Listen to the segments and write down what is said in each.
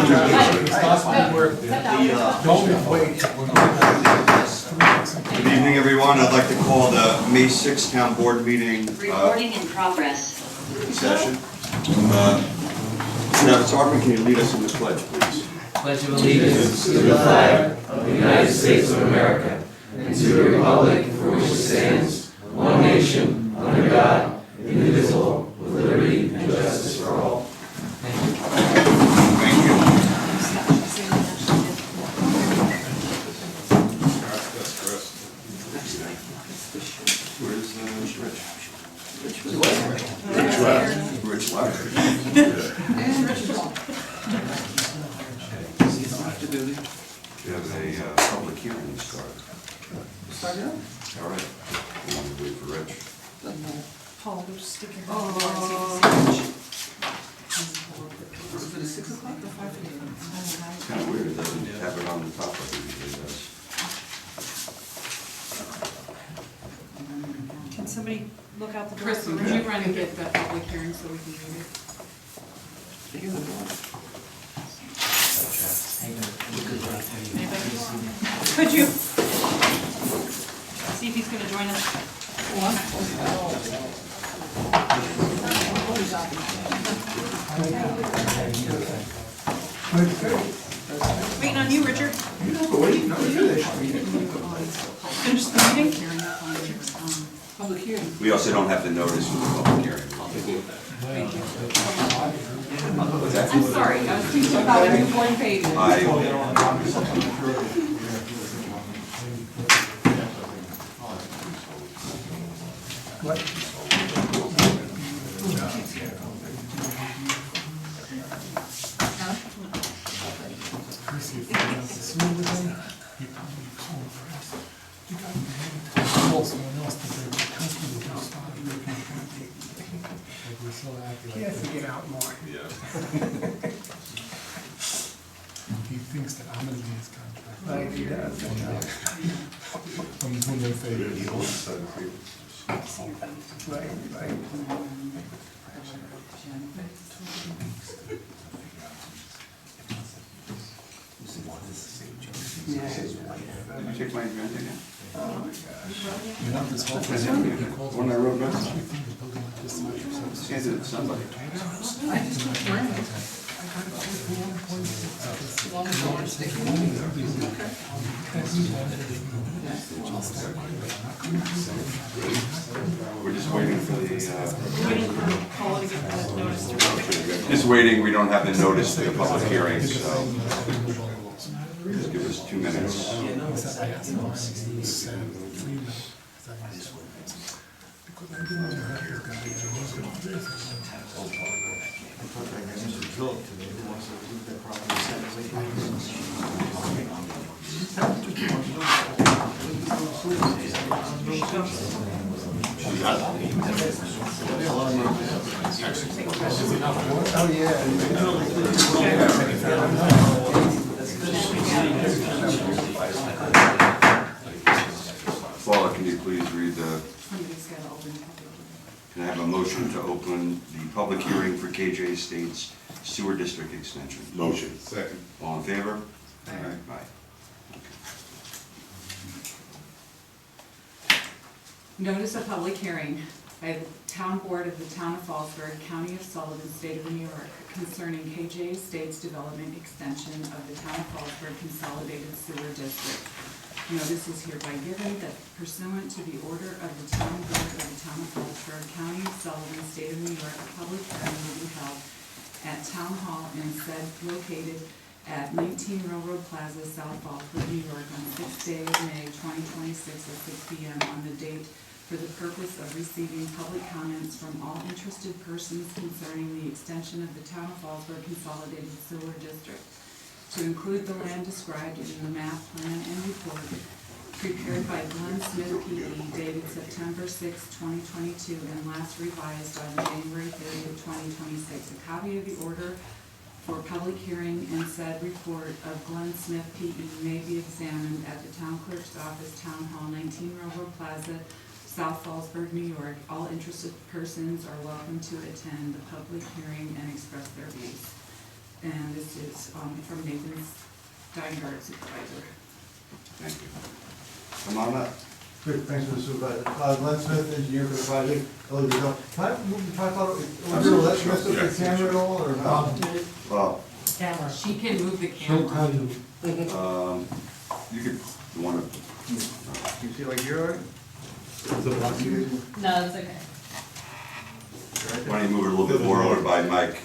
Good evening, everyone. I'd like to call the May 6th Town Board meeting Recording in progress. in session. Now, Sergeant, can you lead us in the pledge, please? Pledge of allegiance to the flag of the United States of America and to the republic for which it stands, one nation, under God, indivisible, with liberty and justice for all. Thank you. Thank you. Where's Rich? Rich left. We have a public hearing to start. All right. We want to wait for Rich. Paul, we'll just stick your hand for the 6 o'clock or 5:15? It's kind of weird. It doesn't have it on the top like it usually does. Can somebody look out the door? Kristen, would you run and get the public hearing so we can read it? Could you see if he's going to join us? Waiting on you, Richard. Finish the meeting? Public hearing. We also don't have the notice for the public hearing. What's that? I'm sorry, I was thinking about every one page. He has to get out more. Yeah. He thinks that I'm gonna be his contract. Right, he does. From whom they favor. Right. Did you take my agenda now? You know, this whole thing, he calls When I wrote me, notes, everything is building like this much. handed it to somebody. I just took your hand. We're just waiting for the, Waiting for Paul to get that notice to read. just waiting. We don't have the notice for the public hearing, so just give us 2 minutes. I asked him, he said, 3 minutes. Because I didn't know that he was gonna be there. Paula, can you please read the, Somebody's got to open the public can I have a motion to open the public hearing for KJ Estates Sewer District Extension? Motion. Second. All in favor? Aye. Aye. Notice of public hearing by the Town Board of the Town of Fallsburg, County of Sullivan, State of New York, concerning KJ Estates Development Extension of the Town of Fallsburg Consolidated Sewer District. Notice is hereby given that pursuant to the order of the Town Board of the Town of Fallsburg, County of Sullivan, State of New York, a public hearing will be held at Town Hall in said located at 19 Railroad Plaza, South Fallsburg, New York, on the 6th day of May, 2026 at 6 p.m. on the date for the purpose of receiving public comments from all interested persons concerning the extension of the Town of Fallsburg Consolidated Sewer District, to include the land described in the map, plan, and report prepared by Glenn Smith, P.E., dated September 6, 2022, and last revised on January 30, 2026. A copy of the order for public hearing and said report of Glenn Smith, P.E., may be examined at the Town Clerk's Office, Town Hall, 19 Railroad Plaza, South Fallsburg, New York. All interested persons are welcome to attend the public hearing and express their views. And this is from Nathan Steingart, supervisor. Thank you. Come on up. Good, thanks for the supervisor. Glenn Smith, engineer for the project. Hello, Joe. Can I move the tripod? Was there a let you mess up the camera at all, or not? Well, Camera. She can move the She'll camera. tell you. you could, you wanna, Do you see like here, all right? No, it's okay. why don't you move it a little bit more over by Mike?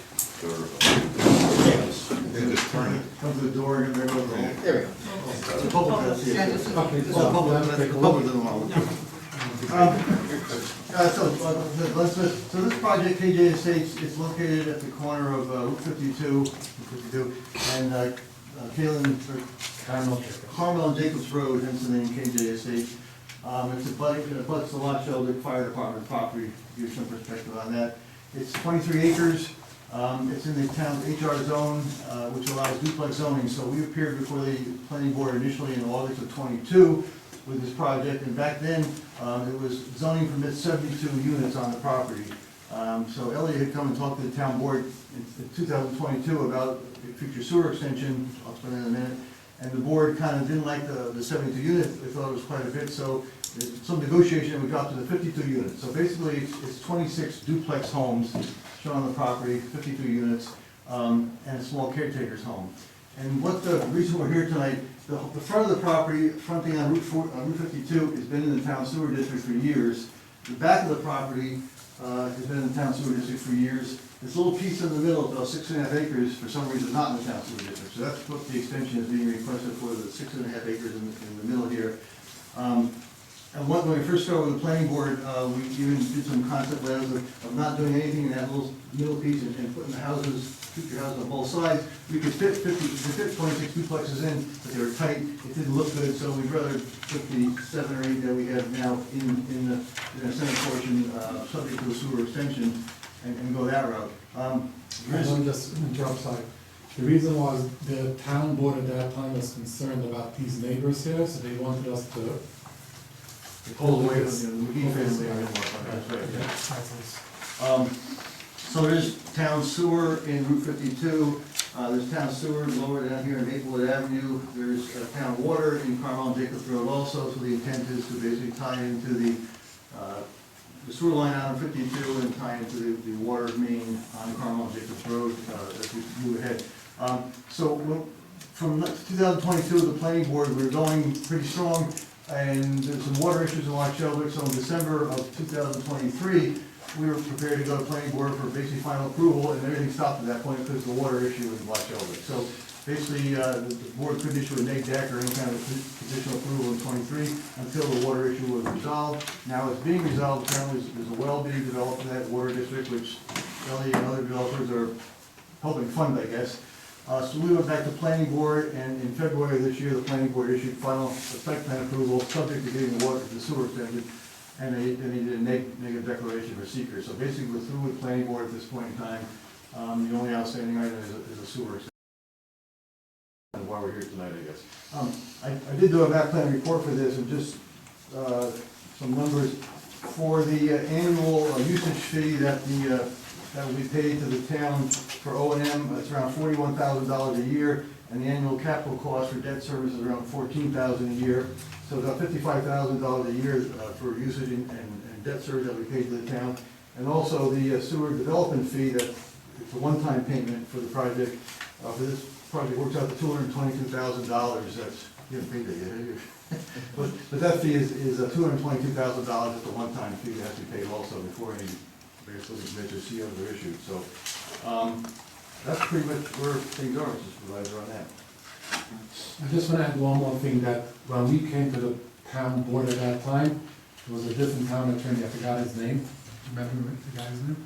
Come to the door and then go to the hall. There we go. The public has to see it. Okay, Well, the public doesn't want to look. Glenn Smith, so this project, KJ Estates, it's located at the corner of Route 52 and Carmel and Jacobs Road, hence the name KJ Estates. It's it abuts the lot shelter fire department property, to give you some perspective on that. It's 23 acres. It's in the town's HR zone, which allows duplex zoning. So we appeared before the planning board initially in August of '22 with this project, and back then, it was zoning permits 72 units on the property. So Elliot had come and talked to the town board in 2022 about the future sewer extension, I'll explain in a minute, and the board kind of didn't like the 72 units, they thought it was quite a bit, so there's some negotiation, we dropped to the 52 units. So basically, it's 26 duplex homes shown on the property, 52 units, and a small caretaker's home. And what the reason we're here tonight, the front of the property, fronting on Route 52, has been in the town sewer district for years. The back of the property has been in the town sewer district for years. This little piece in the middle, about 6.5 acres, for some reason not in the town sewer district. So that's what the extension is being requested for, the 6.5 acres in the middle here. And when we first started with the planning board, we even did some concept letters of not doing anything in that little middle piece and putting the houses, future houses on both sides. We could fit 26 duplexes in, but they were tight, it didn't look good, so we'd rather put the 7 or 8 that we have now in the center portion, subject to the sewer extension, and go that route. Let me just interrupt, sorry. The reason was the town board at that time was concerned about these neighbors here, so they wanted us to Pull away from the McGee family. That's right, yeah. So there's town sewer in Route 52, there's town sewer lower down here in Maplewood Avenue, there's town water in Carmel and Jacobs Road also, so the intent is to basically tie into the sewer line on 52 and tie into the water main on Carmel and Jacobs Road as we move ahead. So from 2022, the planning board, we're going pretty strong, and there's some water issues in Loch Shelter, so in December of 2023, we were prepared to go to planning board for basically final approval, and everything stopped at that point because of the water issue in Loch Shelter. So basically, the board couldn't issue a neg deck or any kind of conditional approval in '23 until the water issue was resolved. Now it's being resolved, apparently there's a well being developed in that water district, which Ellie and other developers are helping fund, I guess. So we went back to planning board, and in February of this year, the planning board issued final site plan approval, subject to getting the water, the sewer extended, and they did a negative declaration for seeker. So basically, we're through with planning board at this point in time. The only outstanding item is a sewer extension. And why we're here tonight, I guess. I did do a map plan report for this, and just some numbers for the annual usage fee that will be paid to the town for O&M. It's around $41,000 a year, and the annual capital cost for debt service is around $14,000 a year. So about $55,000 a year for usage and debt service that we pay to the town. And also the sewer development fee, that it's a one-time payment for the project. For this project works out to $222,000. That's, you haven't paid that yet. But that fee is $222,000. It's a one-time fee that has to be paid also before any basically measures COs are issued. So that's pretty much where things are, Mr. Supervisor, on that. I just want to add one more thing, that when we came to the town board at that time, there was a different town attorney, I forgot his name. Remember the guy's name?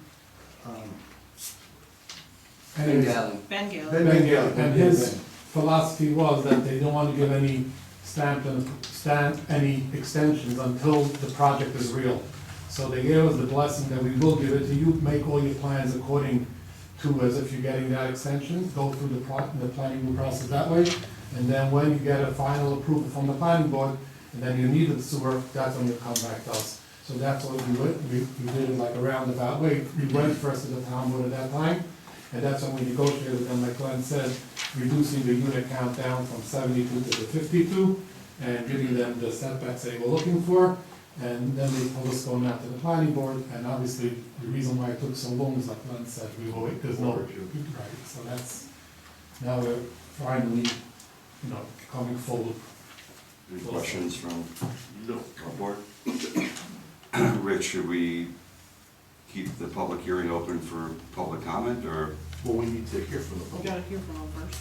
Ben Gale. And his philosophy was that they don't want to give any any extensions until the project is real. So they gave us the blessing that we will give it to you, make all your plans according to as if you're getting that extension, go through the planning process that way, and then when you get a final approval from the planning board, and then you need the sewer, that's when you come back to us. So that's what we did it like a roundabout way. We went first to the town board at that time, And that's when we negotiated with them, like Glenn said, reducing the unit count down from 72 to the 52, and giving them the setbacks they were looking for. And then they told us going out to the planning board, and obviously, the reason why it took so long is like Glenn said, there's no, right, so that's, now we're finally, coming forward. Any questions from our board? Rich, should we keep the public hearing open for public comment, or Well, we need to hear from We them. gotta hear from them first.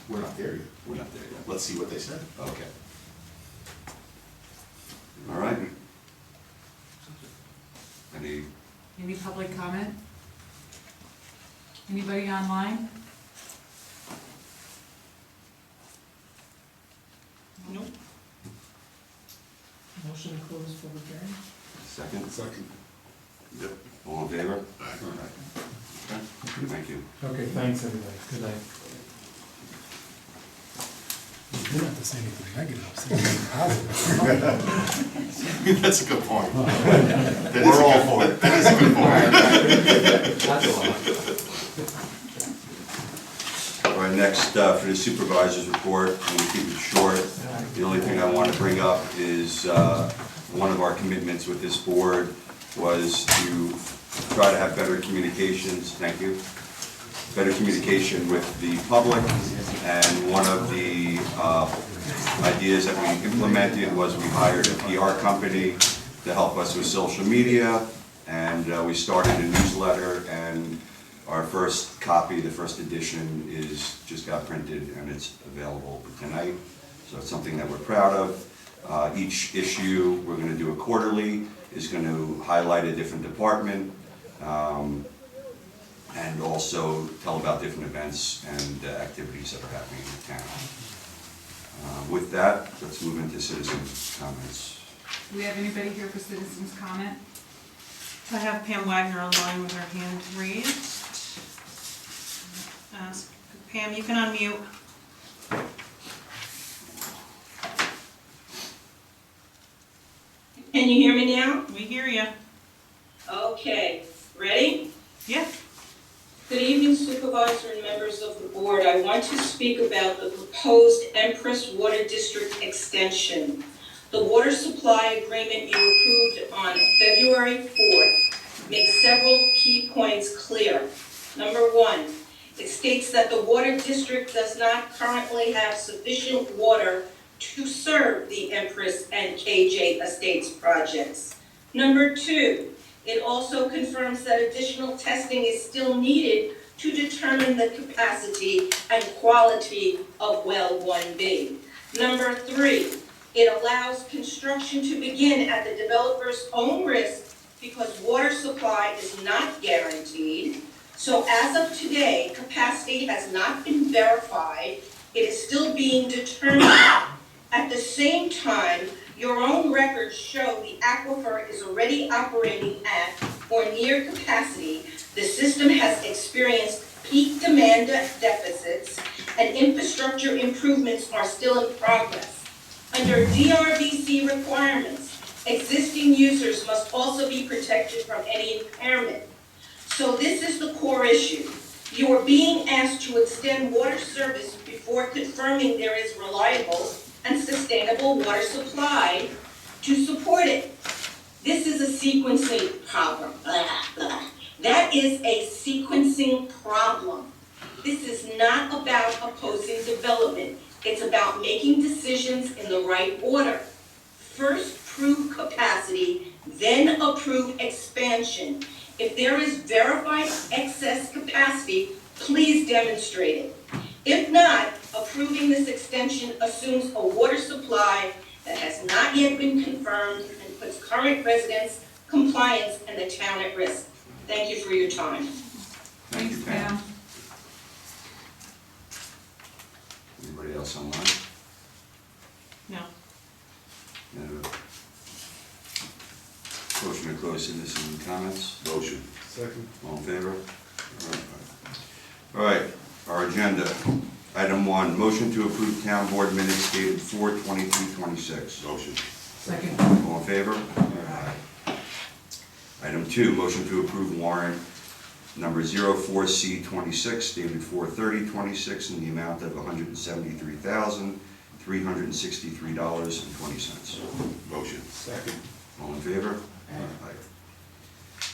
We're not there yet. we're not there yet? Let's see what they said. Okay. All right. Any public comment? Anybody online? Nope. Motion to close public hearing? Second? Second. Yep. All in favor? Okay. Thank you. Okay, thanks, everybody, good night. You don't have to say anything negative, say anything positive. That's a good point. We're all for it. That is a good point. That's a lot. All right, next, for the supervisor's report, I'm gonna keep it short. The only thing I want to bring up is, one of our commitments with this board was to try to have better communications, thank you, better communication with the public, and one of the ideas that we implemented was we hired a PR company to help us with social media, and we started a newsletter, and our first copy, the first edition, just got printed, and it's available tonight, so it's something that we're proud of. Each issue, we're going to do it quarterly, is going to highlight a different department, and also tell about different events and activities that are happening in the town. With that, let's move into citizens' comments. Do we have anybody here for citizens' comment? I have Pam Wagner online with her hand raised. Pam, you can unmute. Can you hear me now? We hear you. Okay, ready? Yeah. Good evening, Supervisor and members of the board. I want to speak about the proposed Empress Water District extension. The water supply agreement you approved on February 4th makes several key points clear. Number one, it states that the water district does not currently have sufficient water to serve the Empress and KJ Estates projects. Number two, it also confirms that additional testing is still needed to determine the capacity and quality of well 1B. Number three, it allows construction to begin at the developer's own risk because water supply is not guaranteed. So as of today, capacity has not been verified. It is still being determined. At the same time, your own records show the aquifer is already operating at or near capacity. The system has experienced peak demand deficits, and infrastructure improvements are still in progress. Under DRBC requirements, existing users must also be protected from any impairment. So this is the core issue. You are being asked to extend water service before confirming there is reliable and sustainable water supply to support it. This is a sequencing problem. Blah, blah. That is a sequencing problem. This is not about opposing development. It's about making decisions in the right order. First, prove capacity, then approve expansion. If there is verified excess capacity, please demonstrate it. If not, approving this extension assumes a water supply that has not yet been confirmed and puts current residents, compliance, and the town at risk. Thank you for your time. Thank you, Thanks, Pam. Pam. Anybody else online? No. No. Motion to close citizen comments? Motion. Second. All in favor? All right, our agenda. Item 1, motion to approve town board minutes dated 4/22/26. Motion. Second. All in favor? Item 2, motion to approve warrant number 04C26 dated 4/30/26 in the amount of $173,363.20. Motion. Second. All in favor? Aye.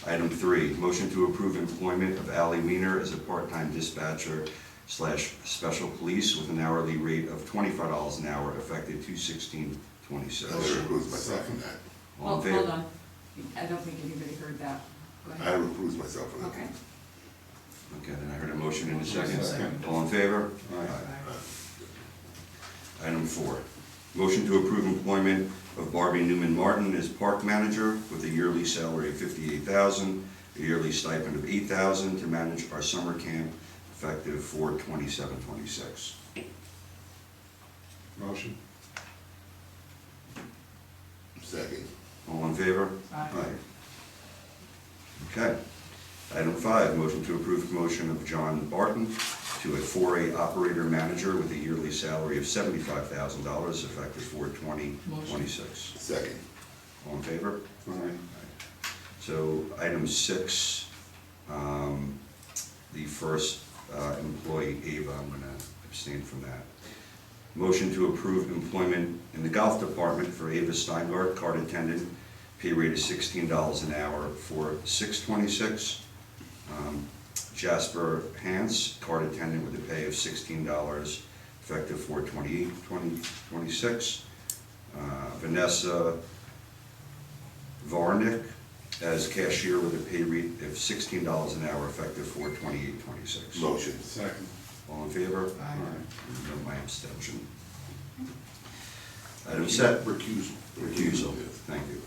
Item 3, motion to approve employment of Ally Weiner as a part-time dispatcher / special police with an hourly rate of $25 an hour effective 2/16/26. I recuse myself from that. All in Hold favor? on. I don't think anybody heard that. Go I ahead. recuse myself from that. Okay. Okay, then I heard a motion in a second. Second. All in favor? Item 4, motion to approve employment of Barbie Newman Martin as park manager with a yearly salary of $58,000, a yearly stipend of $8,000 to manage our summer camp effective 4/27/26. Motion. Second. All in favor? Aye. Okay. Item 5, motion to approve promotion of John Barton to a 4A operator manager with a yearly salary of $75,000 effective 4/20/26. Second. All in favor? Aye. So item 6, the first employee, Ava, I'm going to abstain from that. Motion to approve employment in the golf department for Ava Steingart, card attendant, pay rate is $16 an hour for 6/26. Jasper Hans, card attendant with a pay of $16 effective 4/28/26. Vanessa Varnick as cashier with a pay rate of $16 an hour effective 4/28/26. Motion. Second. All in favor? Aye. No, my abstention. Item 7. Recusal, thank you.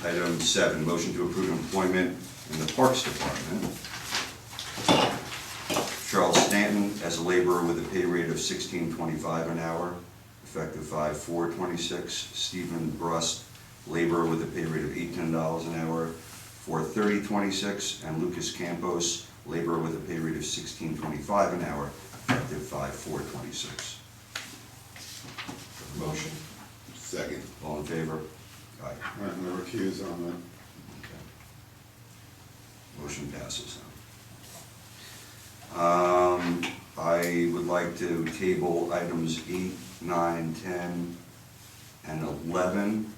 Item 7, motion to approve employment in the Parks Department. Charles Stanton as a laborer with a pay rate of $16.25 an hour, effective 5/4/26. Stephen Brust, laborer with a pay rate of $18 an hour, 4/30/26. And Lucas Campos, laborer with a pay rate of $16.25 an hour, effective 5/4/26. Motion. Second. All in favor? Aye. I'm going to recuse on that. Okay. Motion passes now. I would like to table items 8, 9, 10, and 11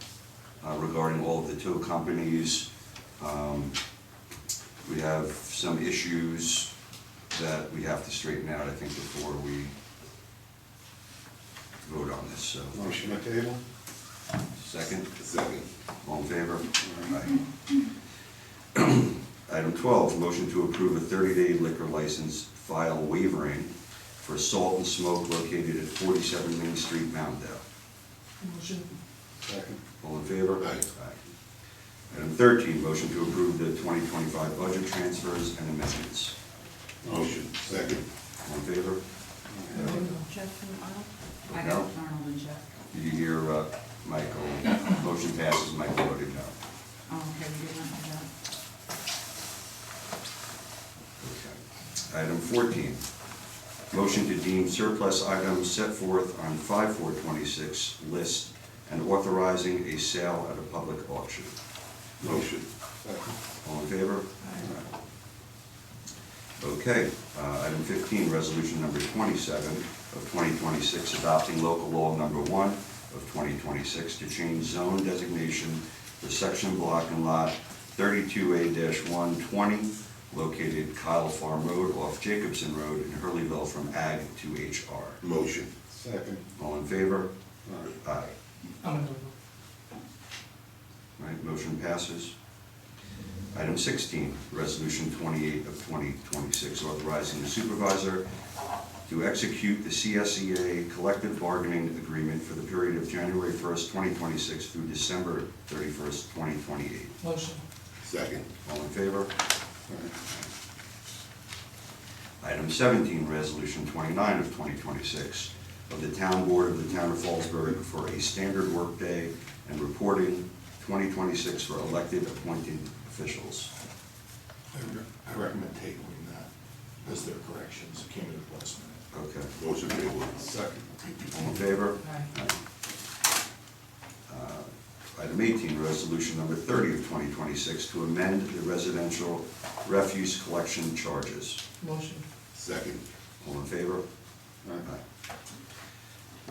regarding all of the tow companies. We have some issues that we have to straighten out, I think, before we vote on this, so. Motion to table? Second? Second. All in favor? Aye. Item 12, motion to approve a 30-day liquor license file waivering for Salt and Smoke located at 47 Main Street, Mountaindale. Motion. Second. All in favor? Aye. Item 13, motion to approve the 2025 budget transfers and amendments. Motion. Second. All in favor? Jeff and Arnold? I got Arnold and Jeff. Did you hear Michael? Motion passes, Michael voted no. Oh, okay, we did not do that. Okay. Item 14, motion to deem surplus items set forth on 5/4/26 list and authorizing a sale at a public auction. Motion. Second. All in favor? Okay, item 15, resolution number 27 of 2026, adopting local law number 1 of 2026 to change zone designation for section block and lot 32A-120 located Kyle Farm Road off Jacobson Road in Hurleyville from Ag to HR. Motion. Second. All in favor? Aye. Aye. Right, motion passes. Item 16, resolution 28 of 2026, authorizing the supervisor to execute the CSEA collective bargaining agreement for the period of January 1st, 2026 through December 31st, 2028. Motion. Second. All in favor? Item 17, resolution 29 of 2026 of the Town Board of the Town of Fallsburg for a standard workday and reporting 2026 for elected appointed officials. I recommend tabling that, as their corrections came into last minute. Okay. Motion table. Second. All in favor? Aye. Item 18, resolution number 30 of 2026 to amend the residential refuse collection charges. Motion. Second. All in favor? Aye.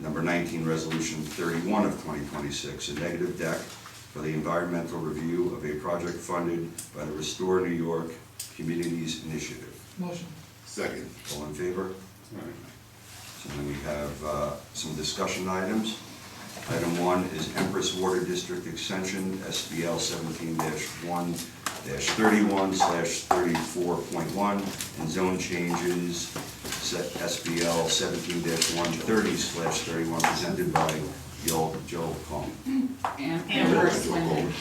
Number 19, resolution 31 of 2026, a negative deck for the environmental review of a project funded by the Restore New York Communities Initiative. Motion. Second. All in favor? So then we have some discussion items. Item 1 is Empress Water District Extension, SBL 17-1-31/34.1, and zone changes, SBL 17-130/31, presented by Joel Kong. Amber Swindon.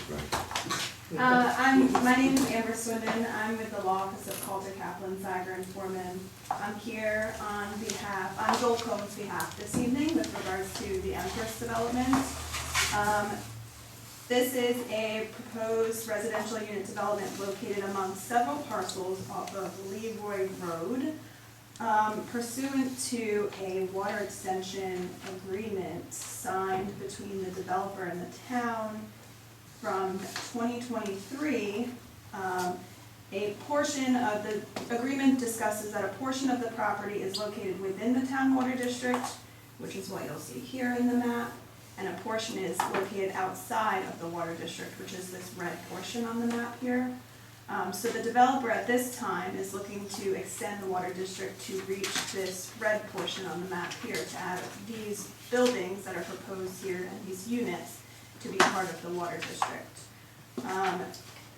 My name is Amber Swindon. I'm with the Law Office of Calder, Kaplan, Zeiger, and Foreman. I'm here on Joel Combs' behalf this evening with regards to the Empress development. This is a proposed residential unit development located among several parcels off of Leroy Road, pursuant to a water extension agreement signed between the developer and the town. From 2023, a portion of the agreement discusses that a portion of the property is located within the town water district, which is what you'll see here in the map, and a portion is located outside of the water district, which is this red portion on the map here. So the developer at this time is looking to extend the water district to reach this red portion on the map here, to add these buildings that are proposed here and these units to be part of the water district.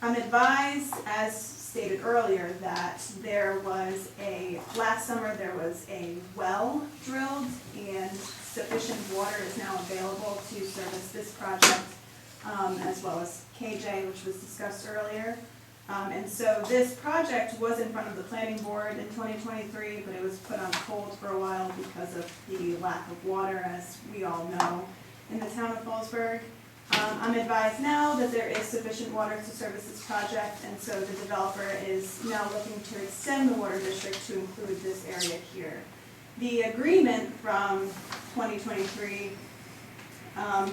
I'm advised, as stated earlier, that last summer there was a well drilled and sufficient water is now available to service this project, as well as KJ, which was discussed earlier. And so this project was in front of the planning board in 2023, but it was put on hold for a while because of the lack of water, as we all know, in the town of Fallsburg. I'm advised now that there is sufficient water to service this project, and so the developer is now looking to extend the water district to include this area here. The agreement from 2023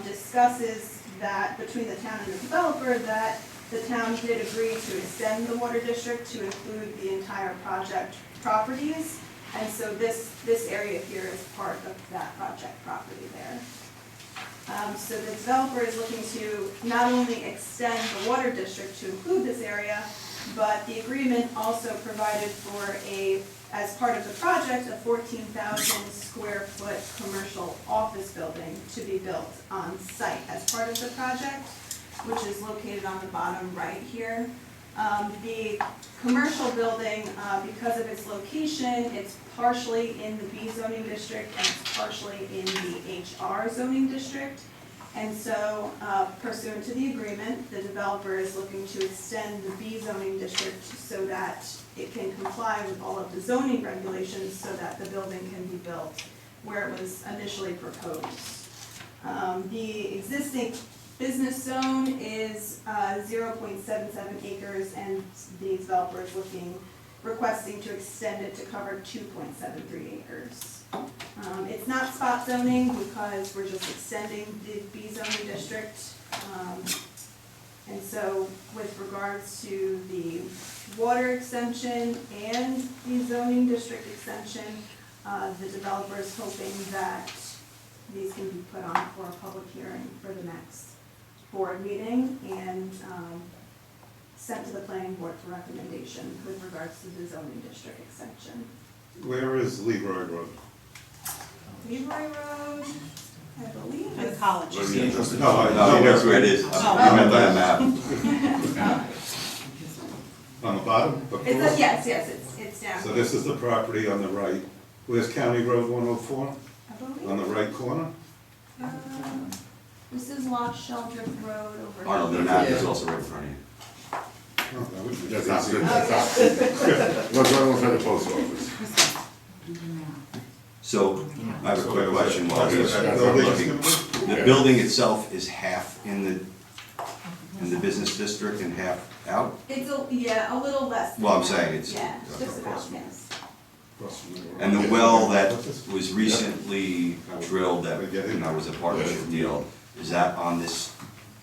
discusses that between the town and the developer that the town did agree to extend the water district to include the entire project properties, and so this area here is part of that project property there. So the developer is looking to not only extend the water district to include this area, but the agreement also provided for as part of the project, a 14,000 square foot commercial office building to be built on site as part of the project, which is located on the bottom right here. The commercial building, because of its location, it's partially in the B zoning district and it's partially in the HR zoning district. And so pursuant to the agreement, the developer is looking to extend the B zoning district so that it can comply with all of the zoning regulations so that the building can be built where it was initially proposed. The existing business zone is 0.77 acres, and the developer is requesting to extend it to cover 2.73 acres. It's not spot zoning because we're just extending the B zoning district. And so with regards to the water extension and the zoning district extension, the developer is hoping that these can be put on for a public hearing for the next board meeting and sent to the planning board for recommendation with regards to the zoning district extension. Where is Leroy Road? Leroy Road, I believe By the is. college. No, that's where it is. I meant on a map. On the bottom? Yes, it's down. So this is the property on the right. Where's County Road 104? I believe. On the right corner? This is Loch Sheldrick Road over. Arnold, the map is also right in front of you. Oh, that would be That's not easy. good, that's not good. What's right outside the post office? So I have a quick question while we're That's looking. not good. The building itself is half in the business district and half out? It's a little less. than Well, I'm that. saying it's- Yeah, just about, yes. And the well that was recently drilled that, was a partnership deal, is that on this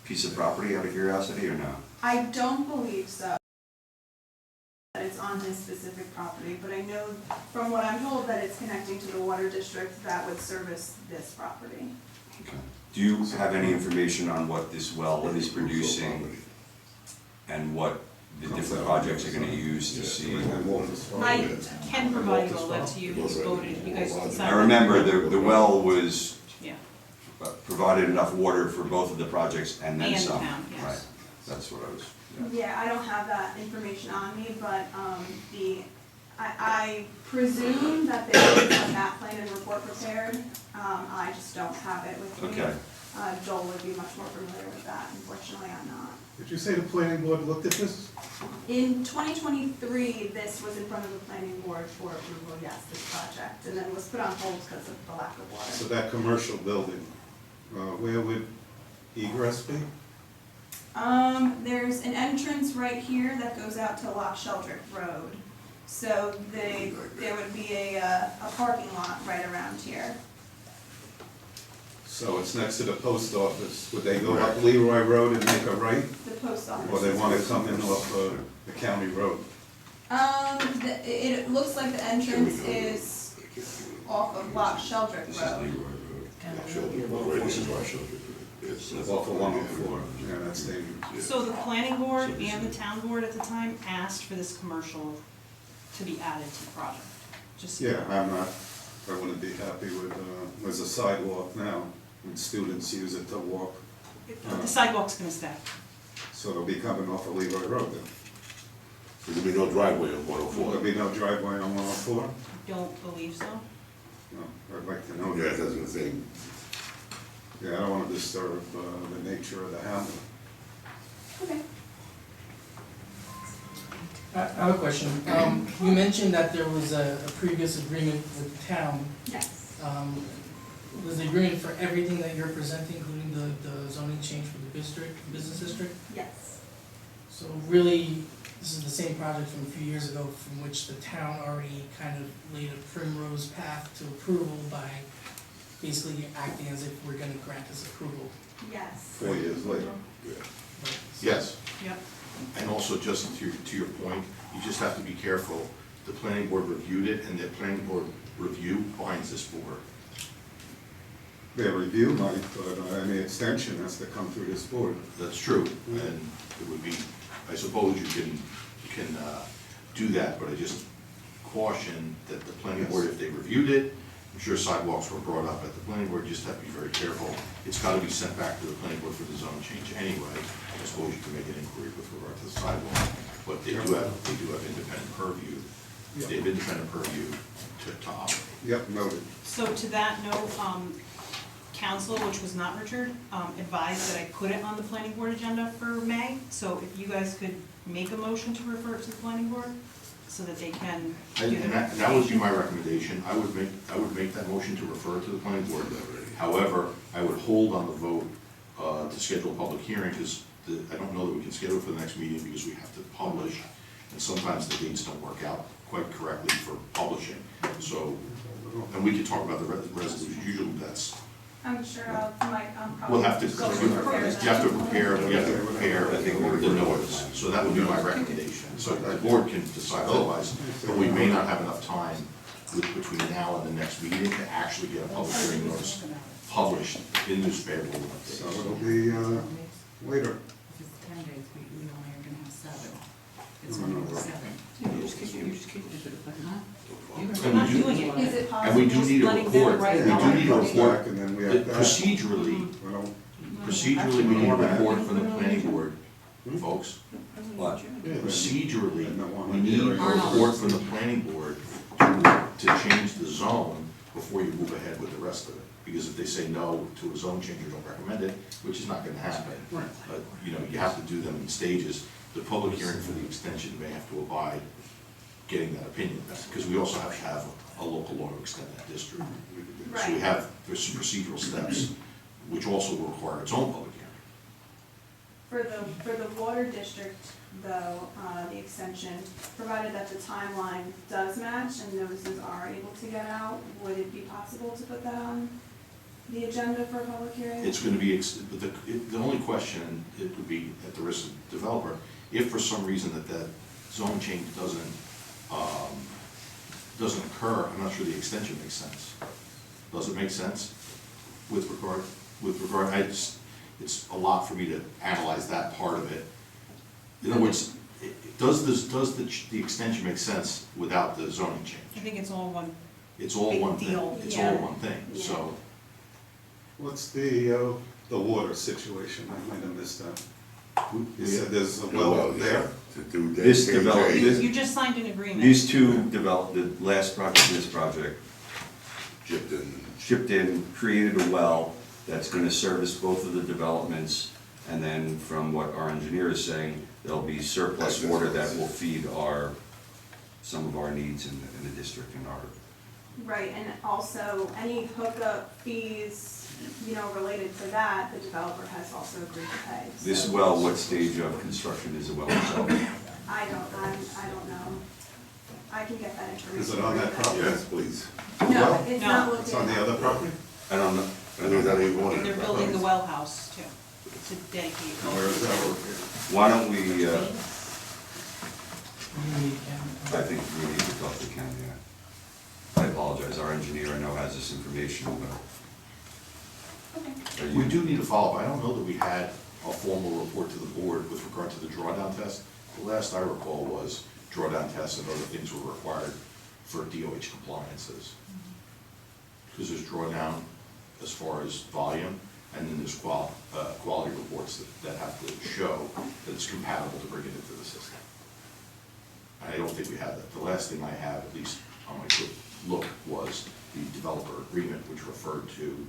piece of property out of curiosity or no? I don't believe so. That it's on his specific property, but I know from what I'm told that it's connecting to the water district that would service this property. Okay. Do you have any information on what this well is producing and what the different projects are gonna use to see? I can provide all that to you, it was voted, you guys decided. I remember the well was Yeah, provided enough water for both of the projects and then And some. town, yes. Right, that's what I was, Yeah, I don't have that information on me, but, I presume that there is a map plan and report prepared. I just don't have it with me. Okay. Joel would be much more familiar with that, unfortunately I'm not. Did you say the planning board looked at this? In 2023, this was in front of the planning board for approval, yes, this project, and then was put on hold because of the lack of So water. that commercial building, where would egress be? There's an entrance right here that goes out to Loch Sheldrick Road. So there would be a parking lot right around here. So it's next to the post office. Would they go up Leroy Road and make a right? The post office. Or they want to come in off the county road? It looks like the entrance is off of Loch Sheldrick this is Road. Leroy Road. Off of 104. Yeah, that's dangerous. so the planning board and the town board at the time asked for this commercial to be added to the project, just. Yeah, I wouldn't be happy with, there's a sidewalk now, and students use it to walk. The sidewalk's gonna stay. So they'll be coming off of Leroy Road then. There'll be no driveway on There'll be no driveway on 104? Don't believe so. No, I'd like to know. Yeah, that's the thing. Yeah, I don't want to disturb the nature of the hamlet. Okay. I have a question. You mentioned that there was a previous agreement with the town. Yes. Was the agreement for everything that you're presenting, including the zoning change for the business district? Yes. So really, this is the same project from a few years ago from which the town already kind of laid a primrose path to approval by basically acting as if we're gonna grant this approval. Yes. 4 years later. Yes, Yep. and also just to your point, you just have to be careful. The planning board reviewed it, and the planning board review binds this board. Their review might, but any extension has to come through this board. That's true, and it would be, I suppose you can do that, but I just caution that the planning board, if they reviewed it, I'm sure sidewalks were brought up at the planning board, just have to be very careful. It's gotta be sent back to the planning board for the zone change anyway. I suppose you can make an inquiry with regard to the sidewalk, but they do have independent purview. They have independent purview to operate. Yep, noted. So to that note, council, which was not Richard, advised that I put it on the planning board agenda for May. So if you guys could make a motion to refer it to the planning board, so that they can do And the that would be my recommendation. I would make that motion to refer to the planning board. However, I would hold on the vote to schedule a public hearing, because I don't know that we can schedule it for the next meeting because we have to publish, and sometimes the dates don't work out quite correctly for publishing. So, and we could talk about the resolution, usually that's, I'm sure I'm probably. we'll have to, go you through prepare have that. to prepare the notice. So that would be my recommendation. So the board can decide otherwise, but we may not have enough time between now and the next meeting to actually get a public hearing notice published in newspaper within a So day. it'll be later. If it's 10 days, we only are gonna have 7. It's No, only no, no. 7. Huh? We're not doing it. Is it And possible? we do need a letting them report, write we it do need a Comes report. back and then we That have that. Procedurally, Well, we need a report from the planning board, folks. What? Procedurally, we need a report from the planning board to change the zone before you move ahead with the rest of it. Because if they say no to a zone change or don't recommend it, which is not gonna happen. But, you have to do them in stages. The public hearing for the extension may have to abide getting that opinion, because we also have to have a local law to extend that district. So we Right. there's some procedural steps, which also will require its own public hearing. For the water district, though, the extension, provided that the timeline does match and notices are able to get out, would it be possible to put that on? the agenda for a public hearing? It's gonna be, but the only question, it would be at the risk of the developer, if for some reason that zone change doesn't occur, I'm not sure the extension makes sense. Does it make sense with regard, it's a lot for me to analyze that part of it. In other words, does the extension make sense without the zoning I change? think it's all one. It's all Big one deal. thing, it's Yeah. all one thing, so. What's the water situation? I might have missed that. You said there's a Well, well there? To do that. This KJ. development- You just signed an agreement. These two developed, the last project, this project, Chipped in. shipped in, created a well that's gonna service both of the developments, and then from what our engineer is saying, there'll be surplus water that will feed some of our needs in the district and our. Right, and also any hookup fees, related to that, the developer has also agreed to pay. This So- well, what stage of construction is the well itself? I don't know. I can get that information. Is it on that for you. property? Yes, please. No, it's No. not It's on the located. other property? I don't know. I know that ain't one of They're them. building the well house too, to dedicate. Where is that located? Why don't we, You I think we need to talk to Ken, yeah. I apologize, our engineer I know has this information, but. Are We you- do need a follow-up. I don't know that we had a formal report to the board with regard to the drawdown test. The last I recall was drawdown tests and other things were required for DOH compliances. Because there's drawdown as far as volume, and then there's quality reports that have to show that it's compatible to bring it into the system. I don't think we have that. The last thing I have, at least on my quick look, was the developer agreement, which referred to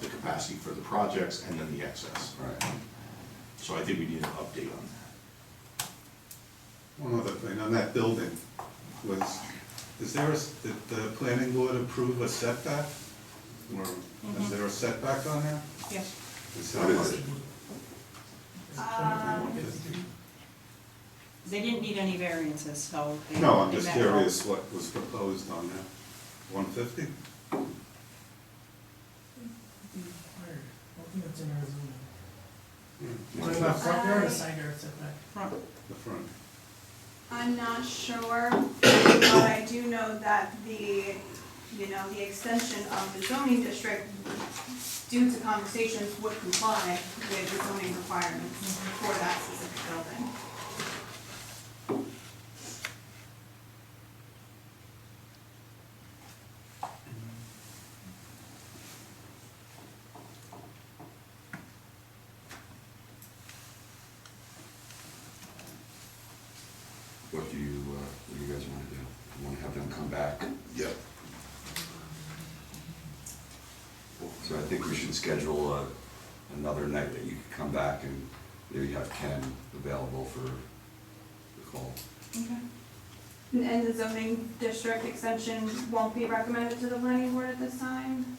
the capacity for the projects and then the excess. Right. So I think we need an update on that. One other thing, on that building, did the planning board approve a setback? Or is there a setback on there? Yes. Is What that is it? They didn't need any variances, so they. No, I'm they just met curious what was proposed on there. 150? I think it's in Arizona. Yeah, Talking about front yard or side yard setback? Front. the front. I'm not sure, but I do know that the extension of the zoning district, due to conversations, would comply with the zoning requirements for that specific building. What do you guys want to do? You want to have them come back? Yep. So I think we should schedule another night that you could come back and maybe have Ken available for the call. Okay. And the zoning district extension won't be recommended to the planning board at this time?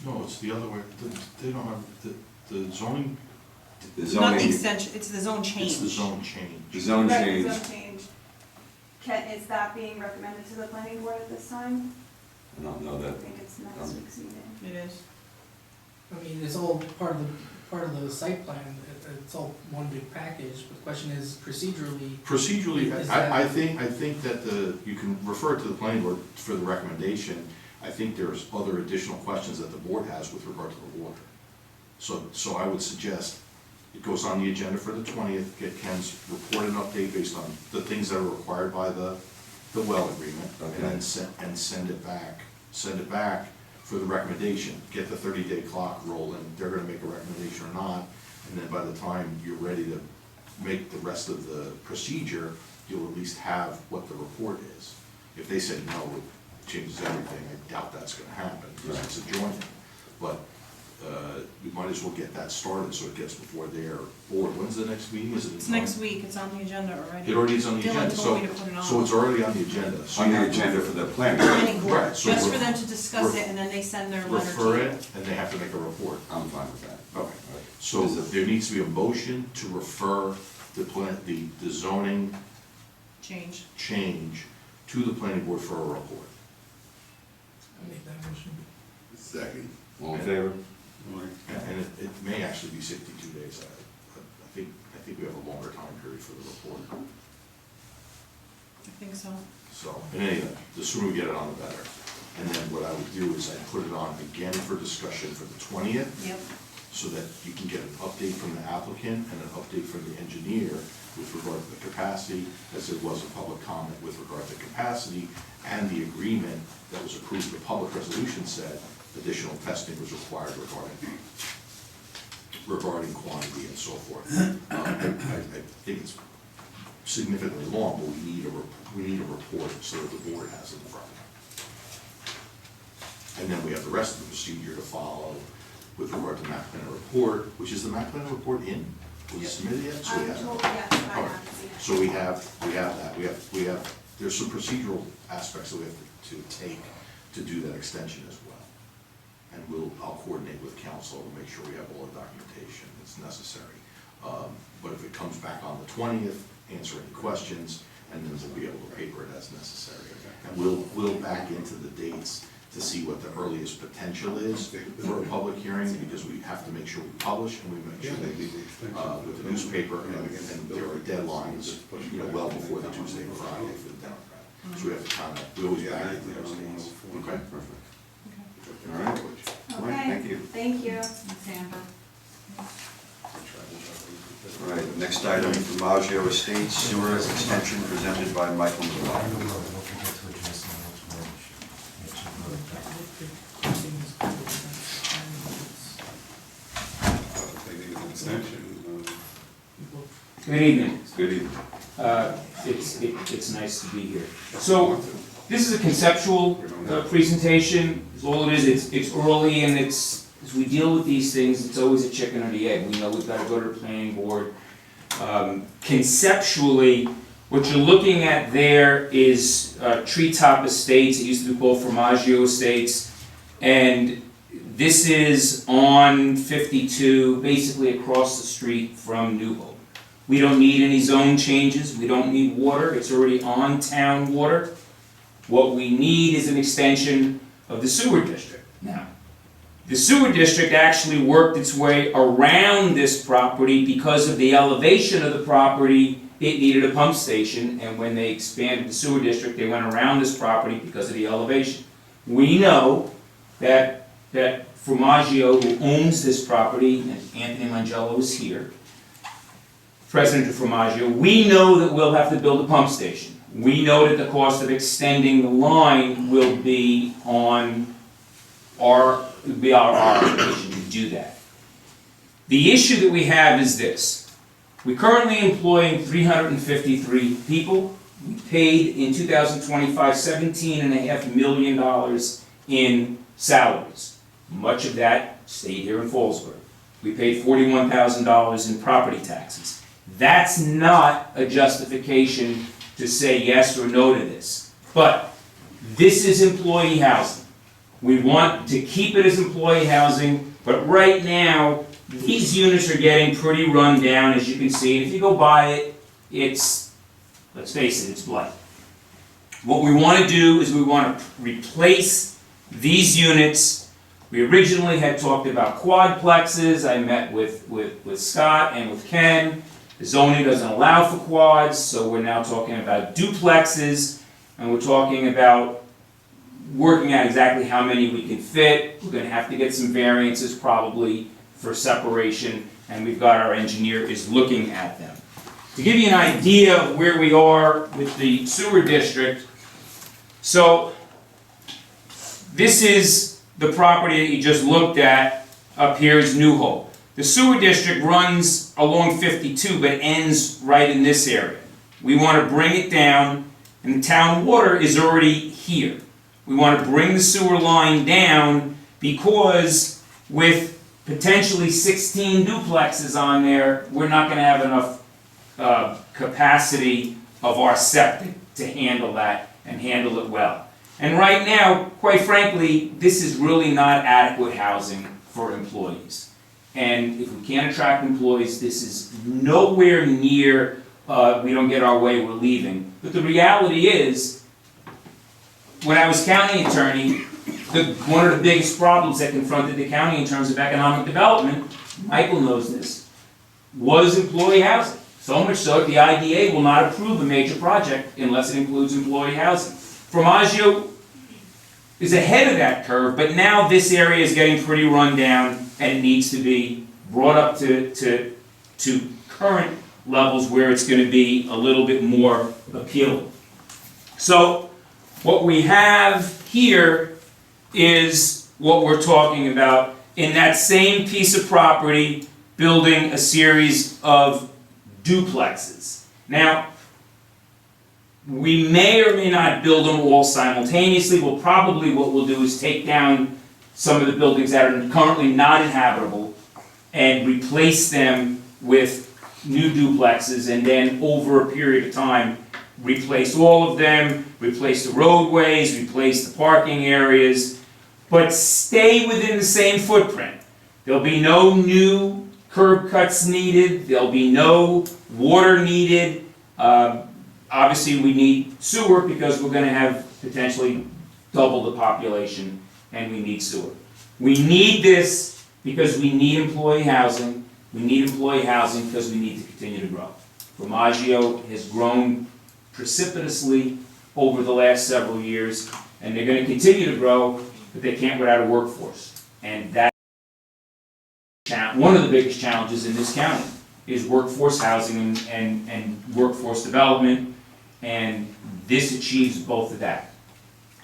No, it's the other way. They don't have, the zoning, The Not the zoning, extension, it's the zone change. it's the zone change. the zone Right, the change, zone change. Is that being recommended to the planning board at this time? I don't know I that, think it's next week's meeting. It is. I mean, it's all part of the site plan, it's all one big package, but the question is procedurally, Procedurally, Is that- I think that you can refer to the planning board for the recommendation. I think there's other additional questions that the board has with regard to the water. So I would suggest it goes on the agenda for the 20th, get Ken's report and update based on the things that are required by the well agreement, Okay. and then send it back for the recommendation. Get the 30-day clock rolling, they're gonna make a recommendation or not, and then by the time you're ready to make the rest of the procedure, you'll at least have what the report is. If they say no, it changes everything, I doubt that's gonna happen, because it's adjoining. But we might as well get that started so it gets before their board. When's the next meeting? Is it in It's next week, it's on the agenda already. It already is on the Dylan agenda, told me to put it on. so it's already on the agenda. So on you the have to agenda for the planning. Planning board, Right, so just for ref- them to discuss it, and then they send their letter to you. Refer it, and they have to make a report. I'm fine with that. Okay. So there needs to be a motion to refer the zoning Change. change to the planning board for a report. I make that motion. Second. All in favor? And it may actually be 62 days. I think we have a longer time period for the report. I think so. So, in any event, the sooner we get it on, the better. And then what I would do is I'd put it on again for discussion for the 20th, Yep. so that you can get an update from the applicant and an update from the engineer with regard to the capacity, as there was a public comment with regard to capacity, and the agreement that was approved, the public resolution said additional testing was required regarding quantity and so forth. I think it's significantly long, but we need a report so that the board has it in front of them. And then we have the rest of the procedure to follow with regard to map plan report, which is the map plan report in, was it submitted yet? So we I'm have- told, yes, but I All right. haven't seen it. So we have that, we have, there's some procedural aspects that we have to take to do that extension as well. And I'll coordinate with council to make sure we have all the documentation that's necessary. But if it comes back on the 20th, answer any questions, and then we'll be able to paper it as necessary. And we'll back into the dates to see what the earliest potential is for a public hearing, because we have to make sure we publish and we make sure that with the newspaper, and there are deadlines, well before the Tuesday and Friday for the Democrat. So we have to kind of, we always back into those dates. Okay, perfect. All right. All right, thank you. Thank you. Thanks, Amber. All right, next item, Maggio Estates Sewer Extension presented by Michael Bensimon. They need an extension. Good evening. Good evening. It's nice to be here. So, this is a conceptual presentation, is all it is. It's early, and as we deal with these things, it's always a chicken or the egg. We know we've got to go to the planning board. Conceptually, what you're looking at there is Treetop Estates. It used to be called Formaggio Estates, and this is on 52, basically across the street from New Hope. We don't need any zone changes. We don't need water. It's already on town water. What we need is an extension of the sewer district. Now, the sewer district actually worked its way around this property because of the elevation of the property. It needed a pump station, and when they expanded the sewer district, they went around this property because of the elevation. We know that Formaggio, who owns this property, and Anthony Mangello is here, president of Formaggio, we know that we'll have to build a pump station. We know that the cost of extending the line will be on our obligation to do that. The issue that we have is this. We currently employ 353 people. We paid in 2025 $17.5 million in salaries. Much of that stayed here in Fallsburg. We paid $41,000 in property taxes. That's not a justification to say yes or no to this. But this is employee housing. We want to keep it as employee housing, but right now, these units are getting pretty run down, as you can see. And if you go by it, it's, let's face it, it's blight. What we want to do is we want to replace these units. We originally had talked about quadplexes. I met with Scott and with Ken. The zoning doesn't allow for quads, so we're now talking about duplexes, and we're talking about working out exactly how many we can fit. We're going to have to get some variances probably for separation, and we've got our engineer is looking at them. To give you an idea of where we are with the sewer district, so this is the property that you just looked at. Up here is New Hope. The sewer district runs along 52, but ends right in this area. We want to bring it down, and the town water is already here. We want to bring the sewer line down because with potentially 16 duplexes on there, we're not going to have enough capacity of our septic to handle that and handle it well. And right now, quite frankly, this is really not adequate housing for employees. And if we can't attract employees, this is nowhere near, we don't get our way, we're leaving. But the reality is, when I was county attorney, one of the biggest problems that confronted the county in terms of economic development, Michael knows this, was employee housing. So much so that the IDA will not approve a major project unless it includes employee housing. Formaggio is ahead of that curve, but now this area is getting pretty run down and it needs to be brought up to current levels where it's going to be a little bit more appealing. So what we have here is what we're talking about. In that same piece of property, building a series of duplexes. Now, we may or may not build them all simultaneously. What we'll do is take down some of the buildings that are currently not inhabitable and replace them with new duplexes, and then over a period of time, replace all of them, replace the roadways, replace the parking areas, but stay within the same footprint. There'll be no new curb cuts needed, there'll be no water needed. Obviously, we need sewer because we're going to have potentially double the population, and we need sewer. We need this because we need employee housing. We need employee housing because we need to continue to grow. Formaggio has grown precipitously over the last several years, and they're going to continue to grow, but they can't without a workforce. And that's one of the biggest challenges in this county is workforce housing and workforce development. And this achieves both of that.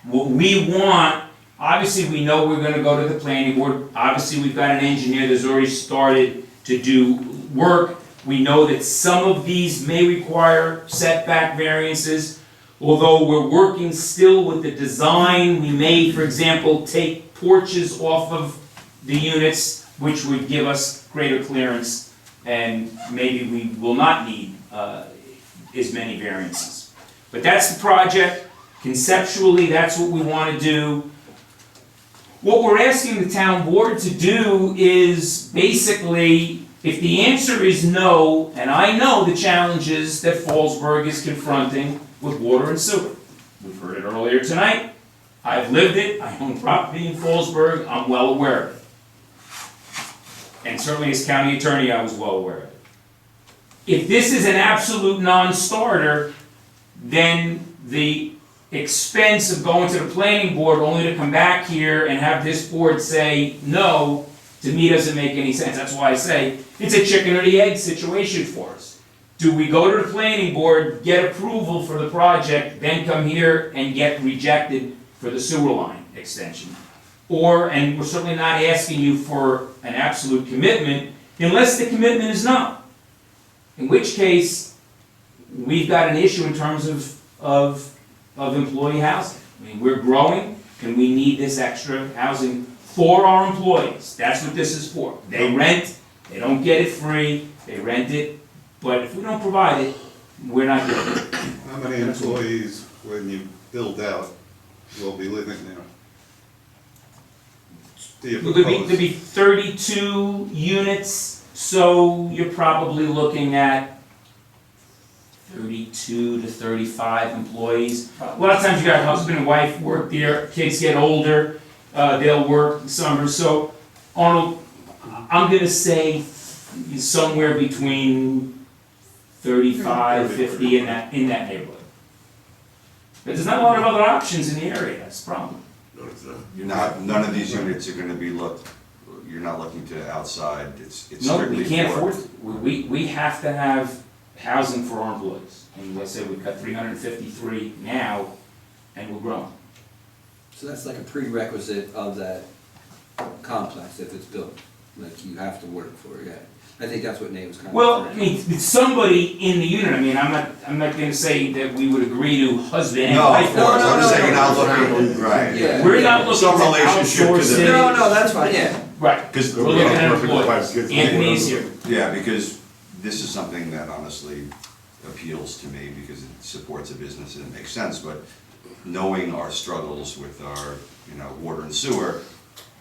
What we want, obviously we know we're going to go to the planning board. Obviously we've got an engineer that's already started to do work. We know that some of these may require setback variances. Although we're working still with the design, we may, for example, take porches off of the units, which would give us greater clearance, and maybe we will not need as many variances. But that's the project. Conceptually, that's what we want to do. What we're asking the town board to do is basically, if the answer is no, and I know the challenges that Fallsburg is confronting with water and sewer. We've heard it earlier tonight. I've lived it. I own property in Fallsburg. I'm well aware of it. And certainly as county attorney, I was well aware of it. If this is an absolute non-starter, then the expense of going to the planning board only to come back here and have this board say no, to me doesn't make any sense. That's why I say it's a chicken or the egg situation for us. Do we go to the planning board, get approval for the project, then come here and get rejected for the sewer line extension? Or, and we're certainly not asking you for an absolute commitment, unless the commitment is no. In which case, we've got an issue in terms of employee housing. I mean, we're growing, and we need this extra housing for our employees. That's what this is for. They rent, they don't get it free, they rent it, but if we don't provide it, we're not getting it. How many employees, when you build out, will be living there? There'll be 32 units, so you're probably looking at 32 to 35 employees. A lot of times you got husband and wife work there, kids get older, they'll work summer. So Arnold, I'm going to say somewhere between 35, 50 in that neighborhood. But there's not a lot of other options in the area, that's the problem. None of these units are gonna be you're not looking to outside, it's No, strictly we can't for- afford it. We have to have housing for our employees. And let's say we've got 353 now, and we're growing. So that's like a prerequisite of that complex if it's built, like you have to work for it, yeah. I think that's what Nate was kind of. Well, I mean, somebody in the unit, I mean, I'm not gonna say that we would agree to husband and No, wife. of course, I'm just saying you're not no. looking, right. Yeah. We're not looking Some to relationship to outsource the- it. No, that's fine, yeah. Right, Because, we're looking at employees. Anthony's here. yeah, because this is something that honestly appeals to me because it supports a business and it makes sense, but knowing our struggles with our, water and sewer,